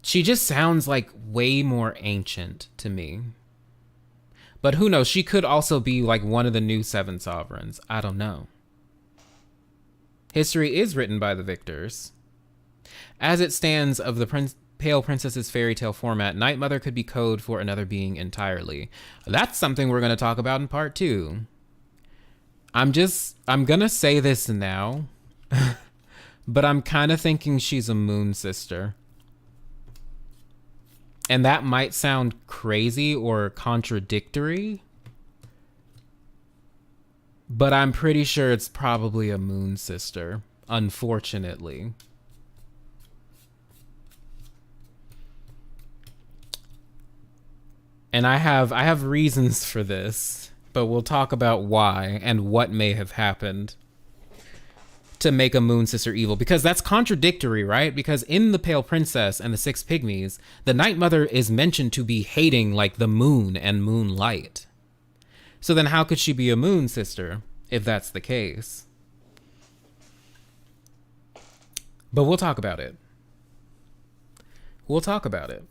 She just sounds like way more ancient to me. But who knows? She could also be like one of the new Seven Sovereigns. I don't know. History is written by the victors. As it stands of the Pale Princess's fairy tale format, Night Mother could be code for another being entirely. That's something we're going to talk about in part 2. I'm going to say this now, but I'm kind of thinking she's a moon sister. And that might sound crazy or contradictory, but I'm pretty sure it's probably a moon sister, unfortunately. And I have reasons for this, but we'll talk about why and what may have happened to make a moon sister evil, because that's contradictory, right? Because in the Pale Princess and the Six Pygmies, the Night Mother is mentioned to be hating like the moon and moonlight. So then how could she be a moon sister if that's the case? But we'll talk about it. We'll talk about it.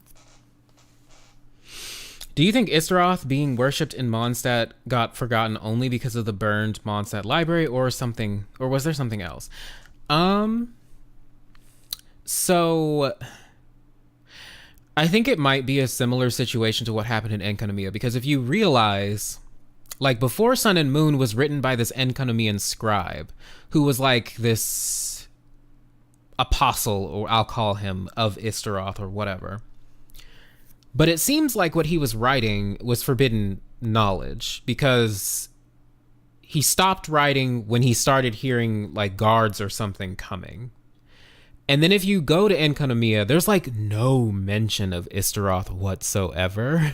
Do you think Istaroth being worshipped in Mondstadt got forgotten only because of the burned Mondstadt library, or something, or was there something else? So I think it might be a similar situation to what happened in Enkanomiya, because if you realize, like, before Sun and Moon was written by this Enkanomian scribe who was like this apostle, or I'll call him, of Istaroth or whatever. But it seems like what he was writing was forbidden knowledge, because he stopped writing when he started hearing like guards or something coming. And then if you go to Enkanomiya, there's like no mention of Istaroth whatsoever.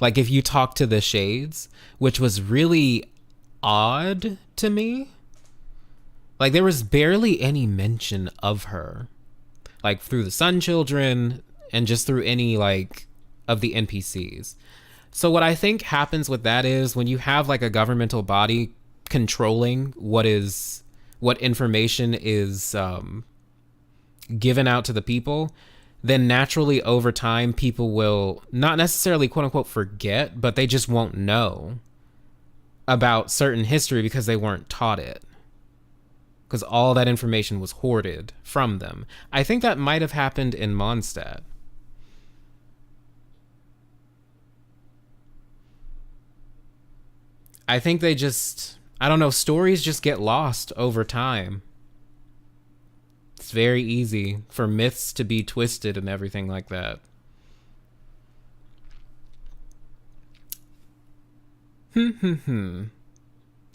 Like if you talk to the Shades, which was really odd to me. Like there was barely any mention of her. Like through the Sun Children and just through any like of the NPCs. So what I think happens with that is when you have like a governmental body controlling what information is given out to the people, then naturally over time people will not necessarily quote unquote forget, but they just won't know about certain history because they weren't taught it. Because all that information was hoarded from them. I think that might have happened in Mondstadt. I think they just, I don't know, stories just get lost over time. It's very easy for myths to be twisted and everything like that.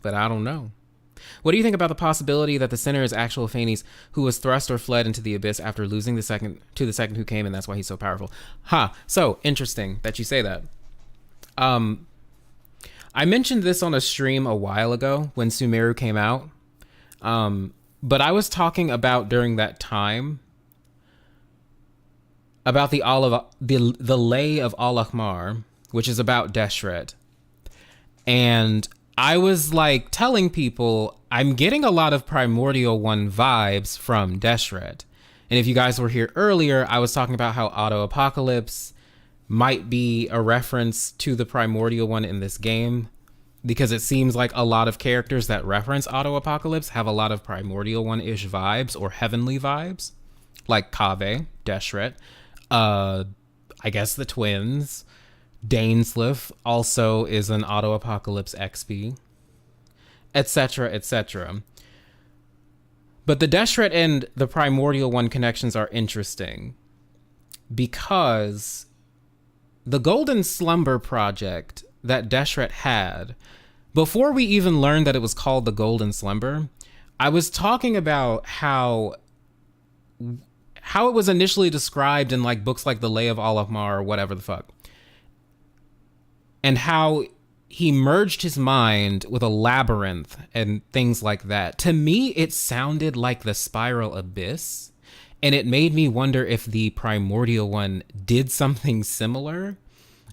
But I don't know. What do you think about the possibility that the sinner is actual Phanes who was thrust or fled into the abyss after losing the second who came, and that's why he's so powerful? So interesting that you say that. I mentioned this on a stream a while ago when Sumeru came out. But I was talking about during that time about the Lay of Al-Ahmar, which is about Deshret. And I was like telling people I'm getting a lot of Primordial 1 vibes from Deshret. And if you guys were here earlier, I was talking about how Auto Apocalypse might be a reference to the Primordial 1 in this game, because it seems like a lot of characters that reference Auto Apocalypse have a lot of Primordial 1-ish vibes or heavenly vibes, like Kaveh, Deshret, I guess the twins. Dainsleif also is an Auto Apocalypse XP, etc., etc. But the Deshret and the Primordial 1 connections are interesting because the Golden Slumber project that Deshret had, before we even learned that it was called the Golden Slumber, I was talking about how it was initially described in like books like the Lay of Al-Ahmar or whatever the fuck, and how he merged his mind with a labyrinth and things like that. To me, it sounded like the Spiral Abyss, and it made me wonder if the Primordial 1 did something similar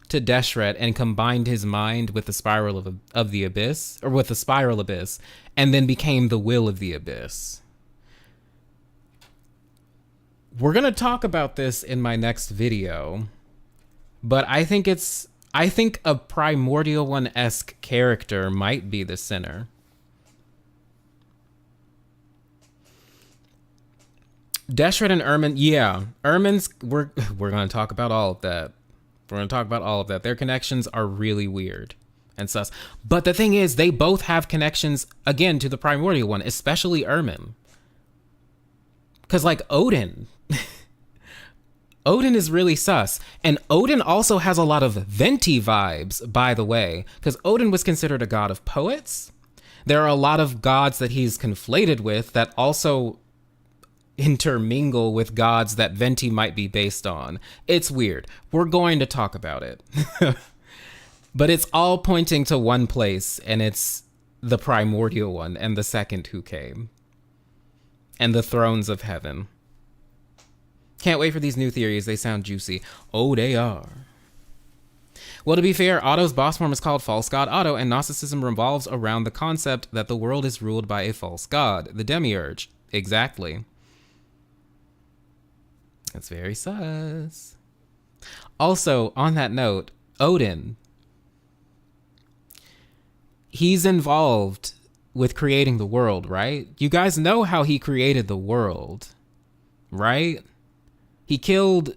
to Deshret and combined his mind with the Spiral of the Abyss, or with the Spiral Abyss, and then became the Will of the Abyss. We're gonna talk about this in my next video, but I think a Primordial 1-esque character might be the Sinner. Deshret and Ermin, yeah, Ermin's, we're gonna talk about all of that. We're going to talk about all of that. Their connections are really weird and sus. But the thing is, they both have connections, again, to the Primordial 1, especially Ermin. Because, like, Odin. Odin is really sus. And Odin also has a lot of Venti vibes, by the way. Because Odin was considered a god of poets. There are a lot of gods that he's conflated with that also intermingle with gods that Venti might be based on. It's weird. We're going to talk about it. But it's all pointing to one place, and it's the Primordial 1 and the second who came. And the thrones of heaven. Can't wait for these new theories. They sound juicy. Oh, they are. Well, to be fair, Otto's boss form is called False God Otto, and Gnosticism revolves around the concept that the world is ruled by a false god, the Demiurge. Exactly. That's very sus. Also, on that note, Odin. He's involved with creating the world, right? You guys know how he created the world, right? He killed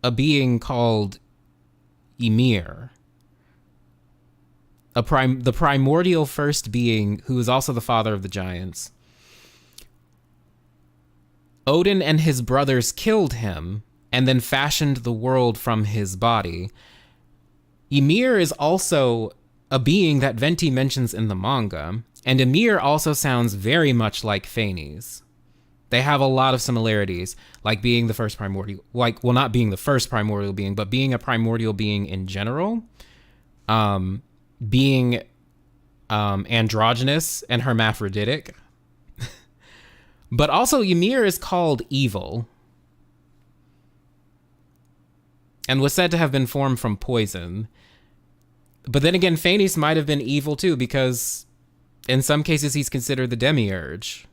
a being called Ymir, the primordial first being who is also the father of the giants. Odin and his brothers killed him and then fashioned the world from his body. Ymir is also a being that Venti mentions in the manga, and Ymir also sounds very much like Phanes. They have a lot of similarities, like being the first primordial, not being the first primordial being, but being a primordial being in general, being androgynous and hermaphroditic. But also Ymir is called evil and was said to have been formed from poison. But then again, Phanes might have been evil too, because in some cases he's considered the demiurge.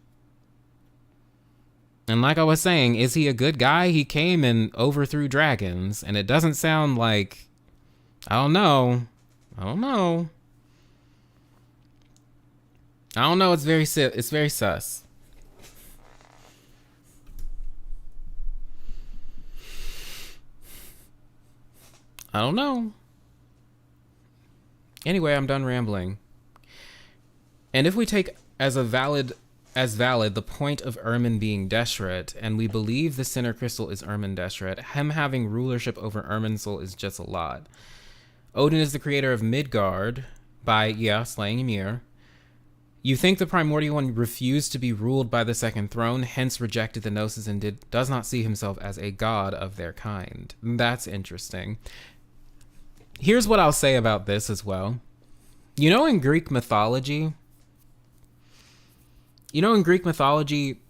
And like I was saying, is he a good guy? He came and overthrew dragons, and it doesn't sound like, I don't know. It's very sus. I don't know. Anyway, I'm done rambling. And if we take as valid the point of Ermin being Deshret, and we believe the Sinner Crystal is Ermin Deshret, him having rulership over Ermin's soul is just a lot. Odin is the creator of Midgard by, slaying Ymir. You think the primordial one refused to be ruled by the second throne, hence rejected the Gnosis and does not see himself as a god of their kind. That's interesting. Here's what I'll say about this as well. You know, in Greek mythology,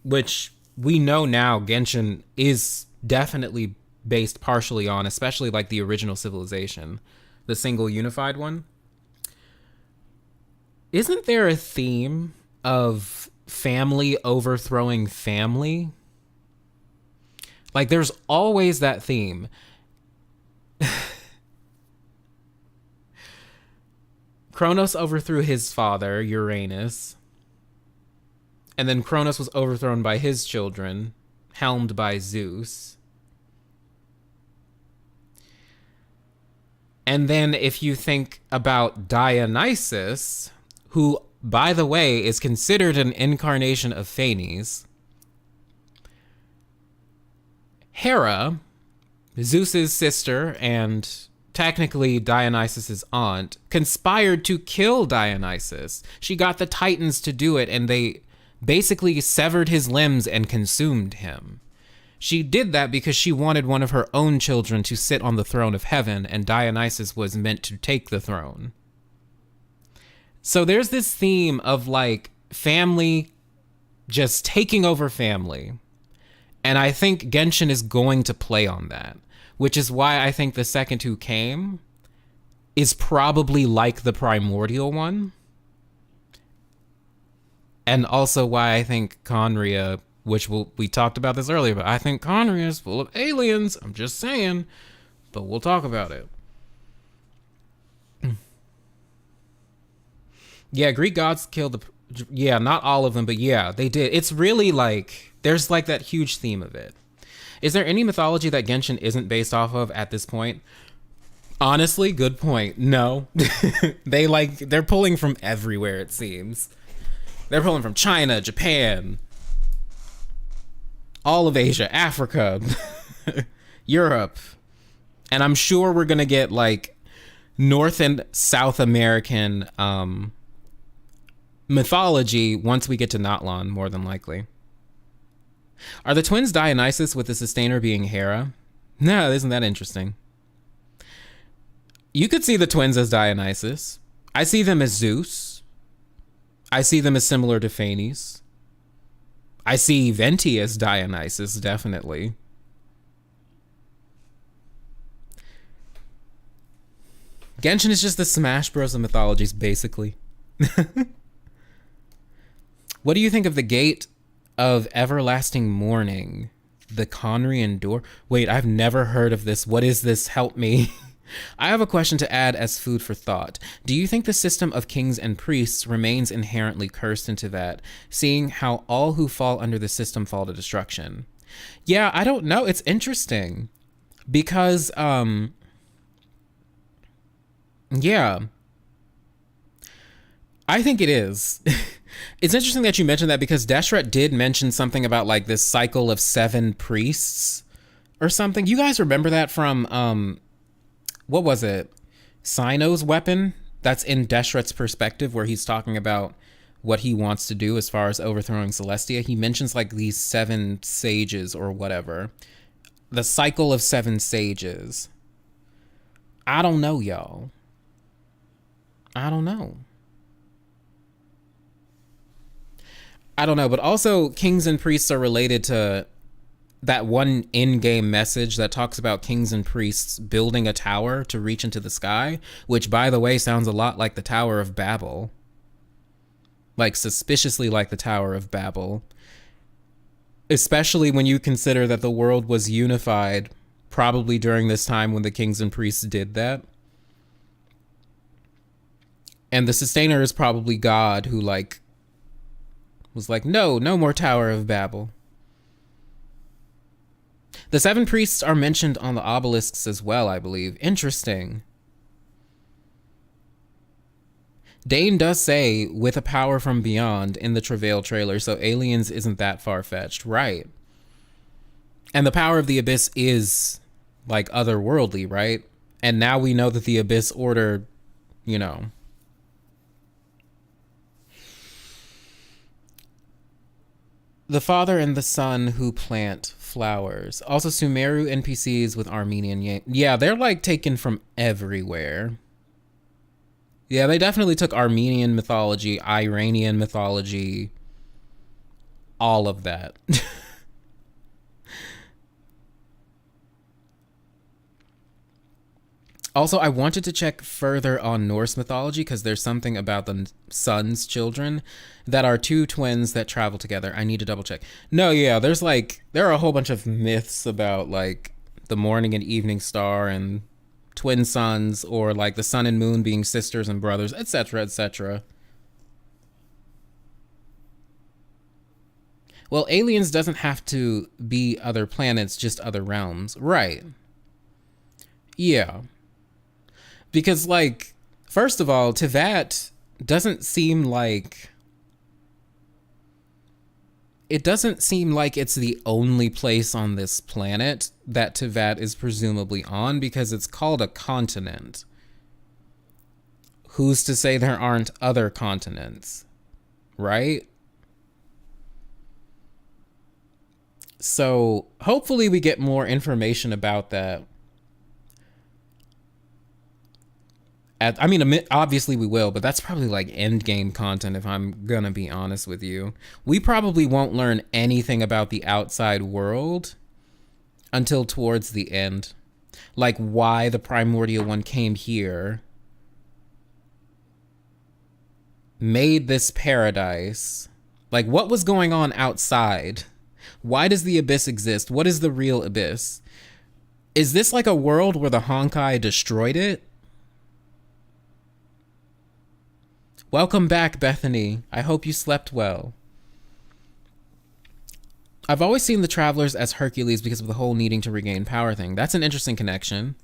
which we know now Genshin is definitely based partially on, especially like the original civilization, the single unified one. Isn't there a theme of family overthrowing family? Like, there's always that theme. Kronos overthrew his father, Uranus. And then Kronos was overthrown by his children, helmed by Zeus. And then if you think about Dionysus, who, by the way, is considered an incarnation of Phanes, Hera, Zeus's sister and technically Dionysus's aunt, conspired to kill Dionysus. She got the Titans to do it, and they basically severed his limbs and consumed him. She did that because she wanted one of her own children to sit on the throne of heaven, and Dionysus was meant to take the throne. So there's this theme of like family just taking over family. And I think Genshin is going to play on that, which is why I think the second who came is probably like the primordial one. And also why I think Khaenri'ah, which we talked about this earlier, but I think Khaenri'ah is full of aliens. I'm just saying, but we'll talk about it. Yeah, Greek gods killed not all of them, but yeah, they did. It's really like, there's like that huge theme of it. Is there any mythology that Genshin isn't based off of at this point? Honestly, good point. No. They're pulling from everywhere, it seems. They're pulling from China, Japan, all of Asia, Africa, Europe. And I'm sure we're going to get like North and South American mythology once we get to Natlan, more than likely. Are the twins Dionysus with the sustainer being Hera? No, isn't that interesting? You could see the twins as Dionysus. I see them as Zeus. I see them as similar to Phanes. I see Venti as Dionysus, definitely. Genshin is just the Smash Bros. Of mythologies, basically. What do you think of the Gate of Everlasting Morning? The Khaenri'ah door? Wait, I've never heard of this. What is this? Help me. I have a question to add as food for thought. Do you think the system of kings and priests remains inherently cursed into that, seeing how all who fall under the system fall to destruction? Yeah, I don't know. It's interesting because, yeah, I think it is. It's interesting that you mentioned that because Deshret did mention something about like this cycle of 7 priests or something. You guys remember that from, what was it? Sino's weapon? That's in Deshret's perspective, where he's talking about what he wants to do as far as overthrowing Celestia. He mentions like these 7 sages or whatever. The cycle of 7 sages. I don't know, y'all. I don't know. But also kings and priests are related to that one in-game message that talks about kings and priests building a tower to reach into the sky, which, by the way, sounds a lot like the Tower of Babel. Like, suspiciously like the Tower of Babel. Especially when you consider that the world was unified probably during this time when the kings and priests did that. And the sustainer is probably God, who, like, was like, no more Tower of Babel. The 7 priests are mentioned on the obelisks as well, I believe. Interesting. Dane does say, with a power from beyond, in the Travail trailer, so aliens isn't that far-fetched. Right. And the power of the Abyss is, like, otherworldly, right? And now we know that the Abyss Order, you know... The father and the son who plant flowers. Also Sumeru NPCs with Armenian. Yeah, they're like taken from everywhere. Yeah, they definitely took Armenian mythology, Iranian mythology, all of that. Also, I wanted to check further on Norse mythology because there's something about the sun's children that are 2 twins that travel together. I need to double check. No, yeah, there are a whole bunch of myths about like the morning and evening star and twin suns, or like the sun and moon being sisters and brothers, etc., etc. Well, aliens doesn't have to be other planets, just other realms. Right. Yeah. Because, like, first of all, Teyvat doesn't seem like... It doesn't seem like it's the only place on this planet that Teyvat is presumably on, because it's called a continent. Who's to say there aren't other continents? Right? So, hopefully we get more information about that. I mean, obviously we will, but that's probably like end game content if I'm gonna be honest with you. We probably won't learn anything about the outside world until towards the end. Like why the primordial one came here, made this paradise. Like what was going on outside? Why does the abyss exist? What is the real abyss? Is this like a world where the Honkai destroyed it? Welcome back, Bethany. I hope you slept well. I've always seen the Travelers as Hercules because of the whole needing to regain power thing. That's an interesting connection.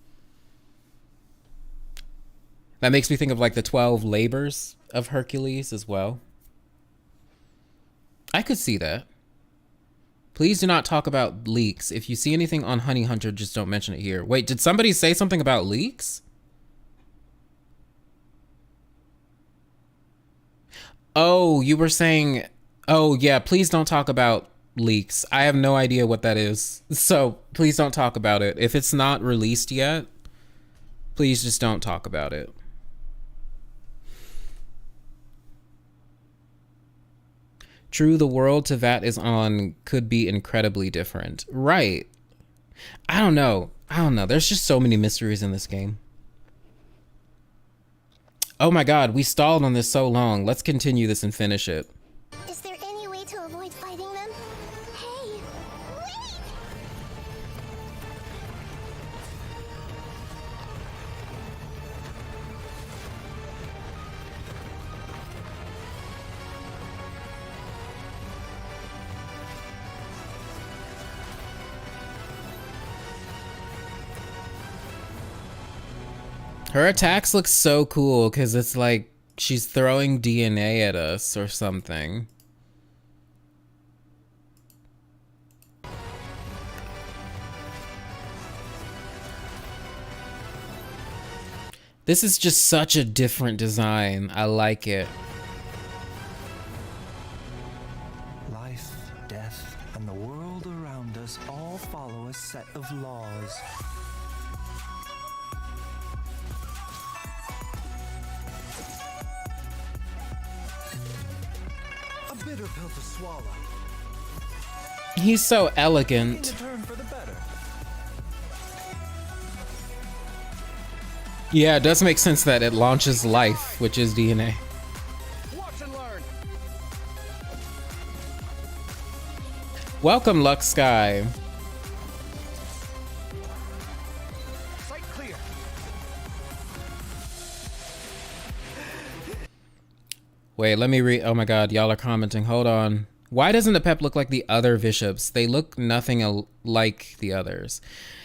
That makes me think of like the 12 labors of Hercules as well. I could see that. Please do not talk about leaks. If you see anything on Honey Hunter, just don't mention it here. Wait, did somebody say something about leaks? Oh, you were saying, oh yeah, please don't talk about leaks. I have no idea what that is. So please don't talk about it. If it's not released yet, please just don't talk about it. True, the world Teyvat is on could be incredibly different. Right. I don't know. There's just so many mysteries in this game. Oh my god, we stalled on this so long. Let's continue this and finish it. Is there any way to avoid fighting them? Hey, wait! Her attacks look so cool because it's like she's throwing DNA at us or something. This is just such a different design. I like it. Life, death, and the world around us all follow a set of laws. A bitter pill to swallow. He's so elegant. In return for the better. Yeah, it does make sense that it launches life, which is DNA. Watch and learn. Welcome, Lux Sky. Sight clear. Wait, let me read. Oh my god, y'all are commenting. Hold on. Why doesn't the pep look like the other bishops? They look nothing like the others.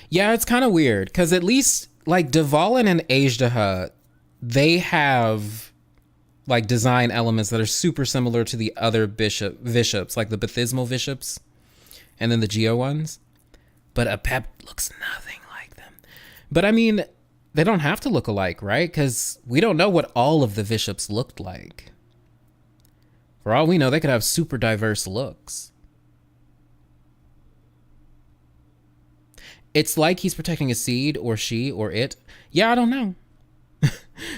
Yeah, it's kind of weird, because at least, like, Dvalin and Azhdaha, they have, like, design elements that are super similar to the other bishops, like the Bathismal bishops, and then the Geo ones. But a pep looks nothing like them. But, I mean, they don't have to look alike, right? Because we don't know what all of the bishops looked like. For all we know, they could have super diverse looks. It's like he's protecting a seed, or she, or it. Yeah, I don't know.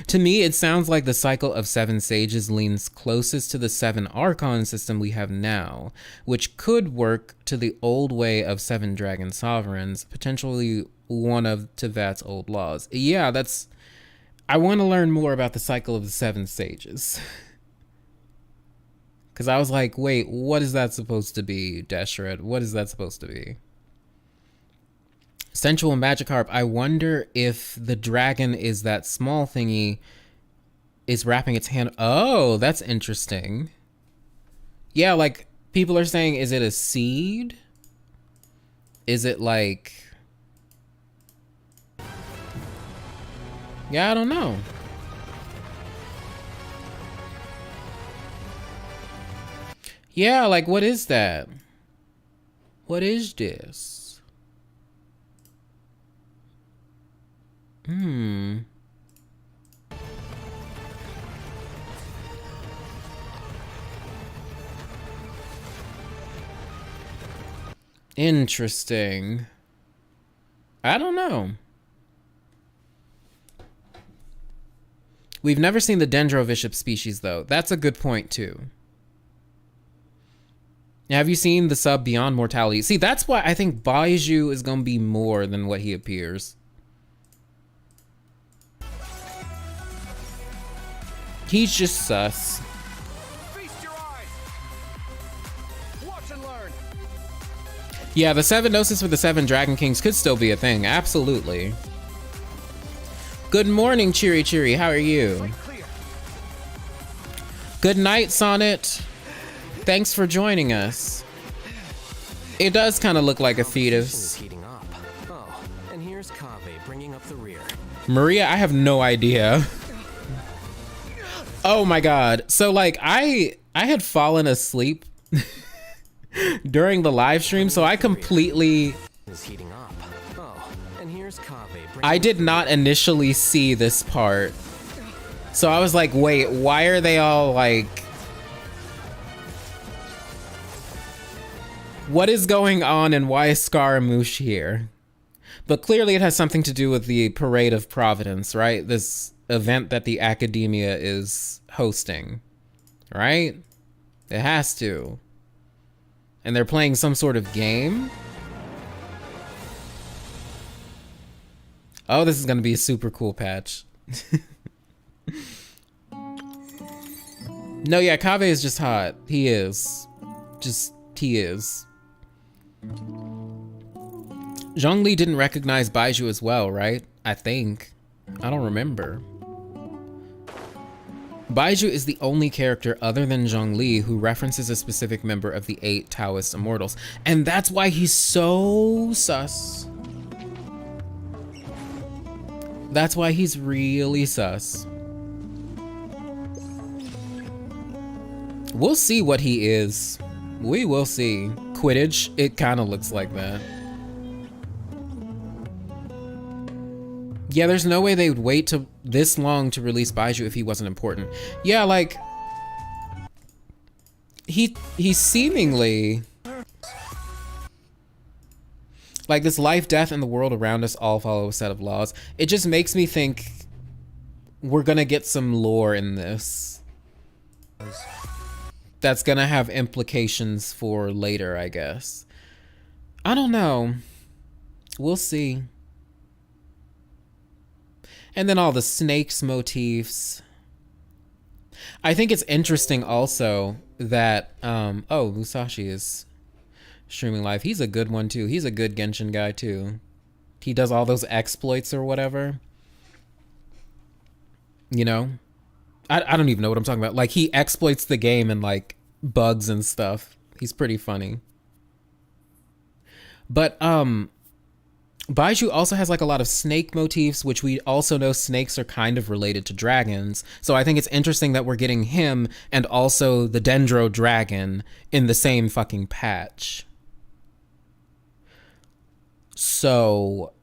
To me, it sounds like the cycle of 7 sages leans closest to the 7 archon system we have now, which could work to the old way of 7 dragon sovereigns, potentially one of Tevat's old laws. Yeah, that's... I want to learn more about the cycle of the 7 sages. Because I was like, wait, what is that supposed to be, Deshret? What is that supposed to be? Sensual Magikarp, I wonder if the dragon is that small thingy is wrapping its hand. Oh, that's interesting. Yeah, like, people are saying, is it a seed? Is it like... Yeah, I don't know. Yeah, like, what is that? What is this? Interesting. I don't know. We've never seen the Dendrovishap species, though. That's a good point, too. Have you seen the sub Beyond Mortality? See, that's why I think Baiju is going to be more than what he appears. He's just sus. Feast your eyes. Watch and learn. Yeah, the 7 Gnosis for the 7 Dragon Kings could still be a thing. Absolutely. Good morning, Cheery Cheery. How are you? Sight clear. Good night, Sonnet. Thanks for joining us. It does kind of look like a fetus. Heating up. Oh, and here's Kaveh bringing up the rear. Maria, I have no idea. Oh my god. So like I had fallen asleep during the live stream, so I completely Is heating up. Oh, and here's Kaveh bringing I did not initially see this part. So I was like, wait, why are they all like... What is going on and why is Scaramouche here? But clearly it has something to do with the Parade of Providence, right? This event that the Academia is hosting, right? It has to. And they're playing some sort of game? Oh, this is going to be a super cool patch. No, yeah, Kaveh is just hot. He is. He is. Zhongli didn't recognize Baizhu as well, right? I think. I don't remember. Baizhu is the only character other than Zhongli who references a specific member of the 8 Taoist immortals. And that's why he's so sus. That's why he's really sus. We'll see what he is. We will see. Quidditch, it kind of looks like that. Yeah, there's no way they would wait to this long to release Baizhu if he wasn't important. Yeah, like he seemingly like this life, death, and the world around us all follow a set of laws. It just makes me think we're gonna get some lore in this that's gonna have implications for later, I guess. I don't know. We'll see. And then all the snakes motifs. I think it's interesting also that, oh, Musashi is streaming live. He's a good one too. He's a good Genshin guy too. He does all those exploits or whatever. You know? I don't even know what I'm talking about. Like, he exploits the game and like bugs and stuff. He's pretty funny. But, Baizhu also has like a lot of snake motifs, which we also know snakes are kind of related to dragons. So I think it's interesting that we're getting him and also the Dendro dragon in the same fucking patch. So,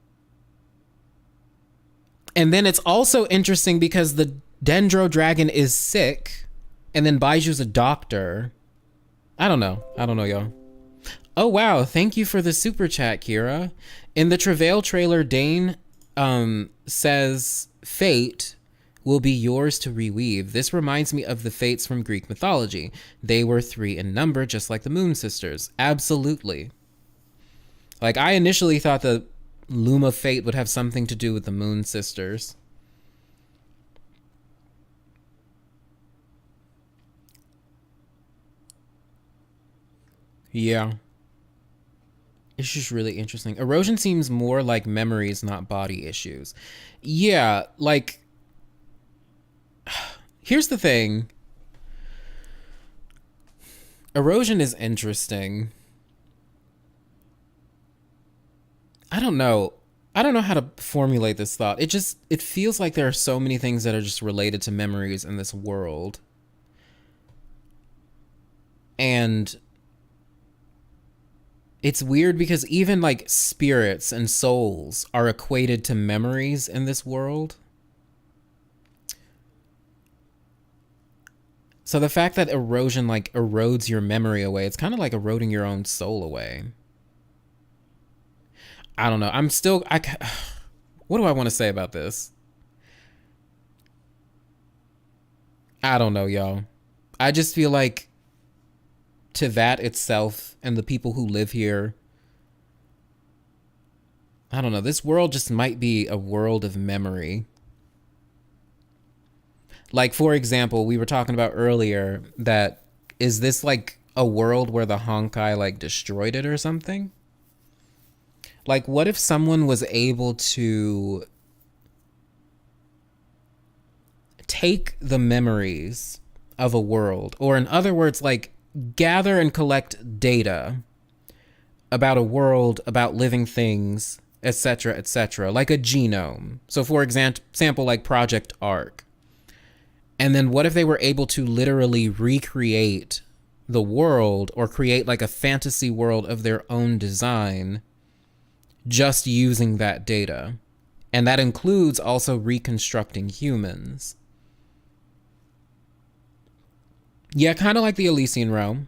and then it's also interesting because the Dendro dragon is sick and then Baiju's a doctor. I don't know, y'all. Oh wow, thank you for the super chat, Kira. In the Travail trailer, Dane says, "Fate will be yours to reweave." This reminds me of the Fates from Greek mythology. They were 3 in number, just like the Moon Sisters. Absolutely. Like, I initially thought the Loom of Fate would have something to do with the Moon Sisters. Yeah. It's just really interesting. Erosion seems more like memories, not body issues. Yeah, like, here's the thing. Erosion is interesting. I don't know how to formulate this thought. It feels like there are so many things that are just related to memories in this world. And it's weird because even like spirits and souls are equated to memories in this world. So the fact that erosion like erodes your memory away, it's kind of like eroding your own soul away. I don't know. What do I want to say about this? I don't know, y'all. I just feel like Teyvat itself and the people who live here, I don't know, this world just might be a world of memory. Like, for example, we were talking about earlier that, is this like a world where the Honkai like destroyed it or something? Like, what if someone was able to take the memories of a world, or in other words, like, gather and collect data about a world, about living things, etc., etc., like a genome. So for example, like Project Arc. And then what if they were able to literally recreate the world or create like a fantasy world of their own design just using that data? And that includes also reconstructing humans. Yeah, kind of like the Elysian Realm.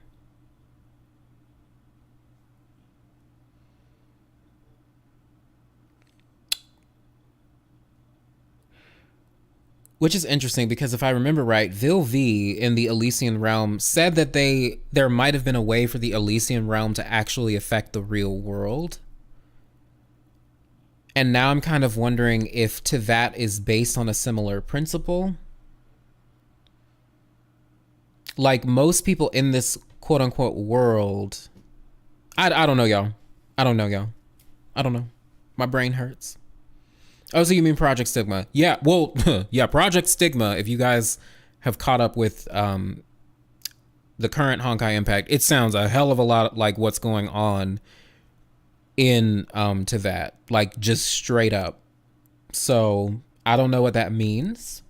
Which is interesting because if I remember right, Vilvi in the Elysian Realm said that there might have been a way for the Elysian Realm to actually affect the real world. And now I'm kind of wondering if Teyvat is based on a similar principle. like most people in this quote unquote world, I don't know, y'all. I don't know, y'all. I don't know. My brain hurts. Oh, so you mean Project Stigma? Yeah, well, yeah, Project Stigma, if you guys have caught up with the current Honkai Impact, it sounds a hell of a lot like what's going on in to that, like just straight up. So I don't know what that means.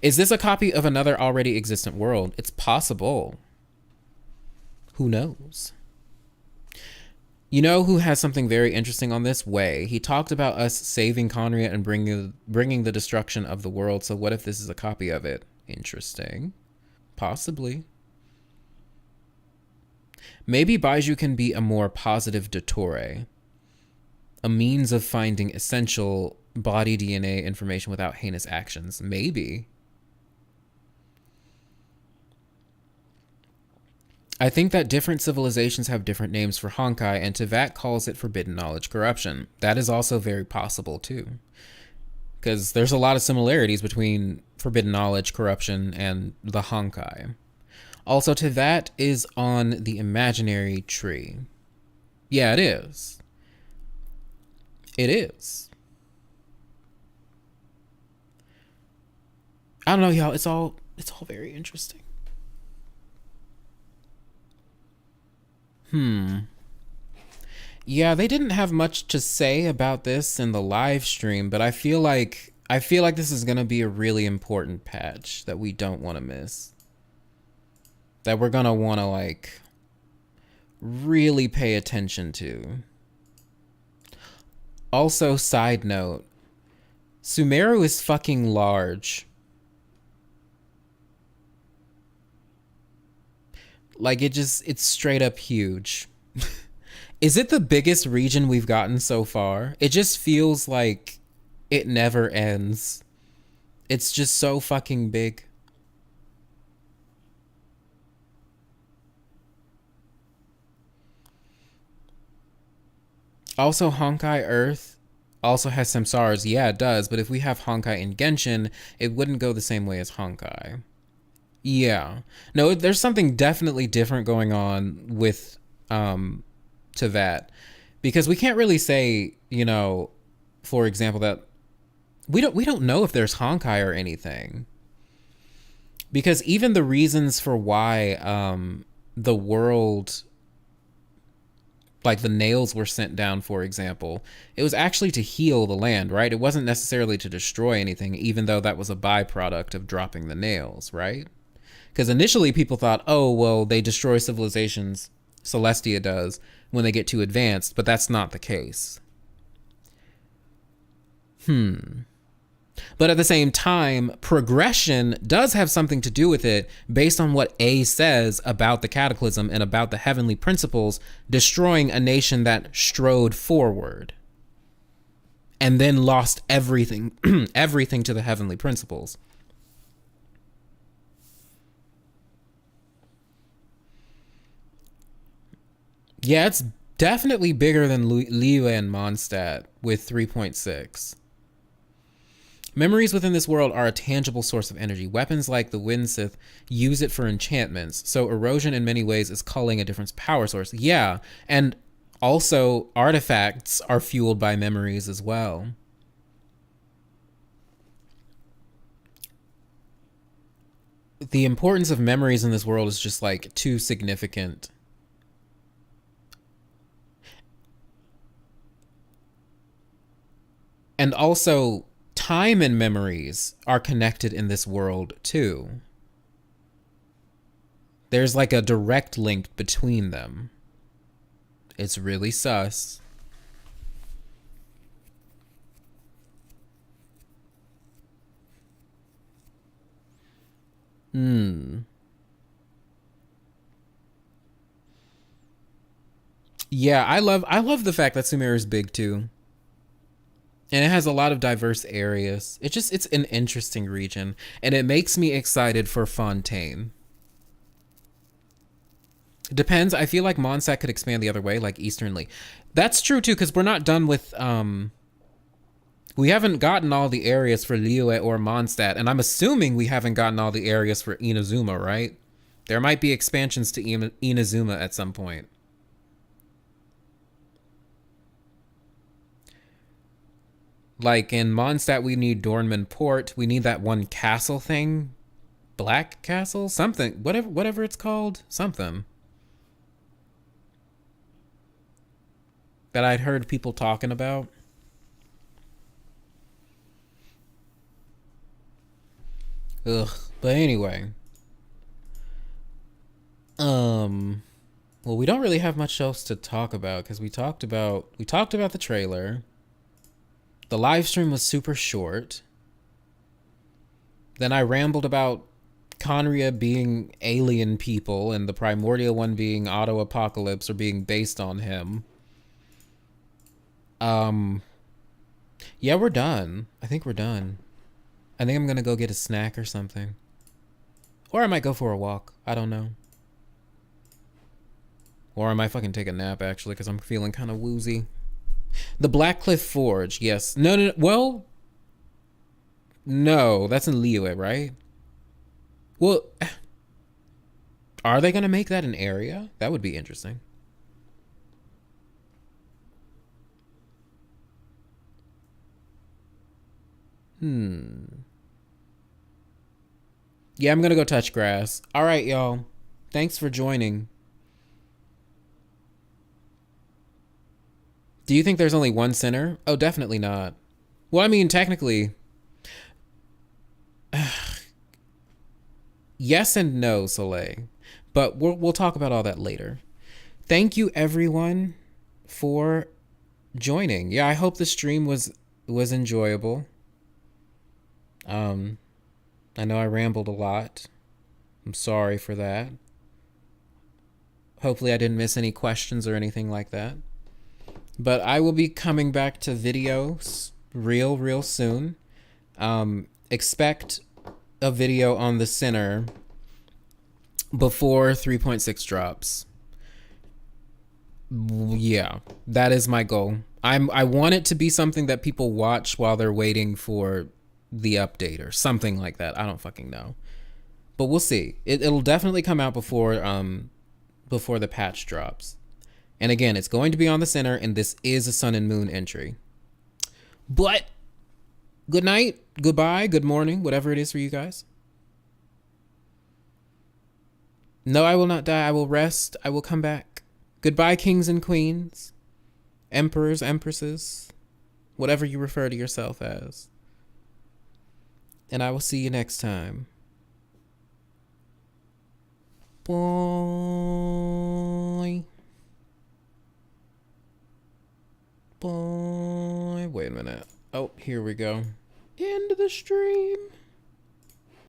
Is this a copy of another already existent world? It's possible. Who knows? You know who has something very interesting on this? Way. He talked about us saving Khaenri'ah and bringing the destruction of the world. So what if this is a copy of it? Interesting. Possibly. Maybe Baiju can be a more positive Dottore, a means of finding essential body DNA information without heinous actions. Maybe. I think that different civilizations have different names for Honkai, and Tevat calls it forbidden knowledge corruption. That is also very possible too, because there's a lot of similarities between forbidden knowledge corruption and the Honkai. Also, Tevat is on the imaginary tree. Yeah, it is. It is. I don't know, y'all. It's all very interesting. Yeah, they didn't have much to say about this in the live stream, but I feel like this is gonna be a really important patch that we don't want to miss. That we're gonna want to like really pay attention to. Also, side note, Sumeru is fucking large. Like it's straight up huge. Is it the biggest region we've gotten so far? It just feels like it never ends. It's just so fucking big. Also, Honkai Earth also has Samsaras. Yeah, it does. But if we have Honkai in Genshin, it wouldn't go the same way as Honkai. Yeah. No, there's something definitely different going on with Tevat. Because we can't really say, you know, for example, that we don't know if there's Honkai or anything. Because even the reasons for why the world, like the nails were sent down, for example, it was actually to heal the land, right? It wasn't necessarily to destroy anything, even though that was a byproduct of dropping the nails, right? Because initially people thought, oh, well, they destroy civilizations, Celestia does, when they get too advanced, but that's not the case. But at the same time, progression does have something to do with it based on what A says about the Cataclysm and about the heavenly principles destroying a nation that strode forward and then lost everything, everything to the heavenly principles. Yeah, it's definitely bigger than Liyue and Mondstadt with 3.6. Memories within this world are a tangible source of energy. Weapons like the Wind Sith use it for enchantments, so erosion in many ways is culling a different power source. Yeah, and also artifacts are fueled by memories as well. The importance of memories in this world is just like too significant. And also, time and memories are connected in this world too. There's like a direct link between them. It's really sus. Yeah, I love the fact that Sumeru is big too. And it has a lot of diverse areas. It's an interesting region. And it makes me excited for Fontaine. It depends. I feel like Mondstadt could expand the other way, like Easternly. That's true too, because we're not done with we haven't gotten all the areas for Liyue or Mondstadt, and I'm assuming we haven't gotten all the areas for Inazuma, right? There might be expansions to Inazuma at some point. Like in Mondstadt, we need Dornman Port. We need that one castle thing. Black Castle? Something. Whatever it's called. Something. That I'd heard people talking about. Ugh. But anyway. Well, we don't really have much else to talk about because we talked about the trailer. The live stream was super short. Then I rambled about Khaenri'ah being alien people and the primordial one being Auto Apocalypse or being based on him. Yeah, we're done. I think we're done. I think I'm gonna go get a snack or something. Or I might go for a walk. I don't know. Or I might fucking take a nap, actually, because I'm feeling kind of woozy. The Blackcliff Forge, yes. No. Well, no, that's in Liyue, right? Well, are they going to make that an area? That would be interesting. Yeah, I'm going to go touch grass. All right, y'all. Thanks for joining. Do you think there's only one sinner? Oh, definitely not. Well, I mean, technically... Yes and no, Soleil. But we'll talk about all that later. Thank you, everyone, for joining. Yeah, I hope the stream was enjoyable. I know I rambled a lot. I'm sorry for that. Hopefully I didn't miss any questions or anything like that. But I will be coming back to videos real soon. Expect a video on the Sinner before 3.6 drops. Yeah, that is my goal. I want it to be something that people watch while they're waiting for the update or something like that. I don't fucking know. But we'll see. It'll definitely come out before the patch drops. And again, it's going to be on the Center, and this is a Sun and Moon entry. But good night, goodbye, good morning, whatever it is for you guys. No, I will not die. I will rest. I will come back. Goodbye, kings and queens, emperors, empresses, whatever you refer to yourself as. And I will see you next time. Bye. Bye. Wait a minute. Oh, here we go. End of the stream.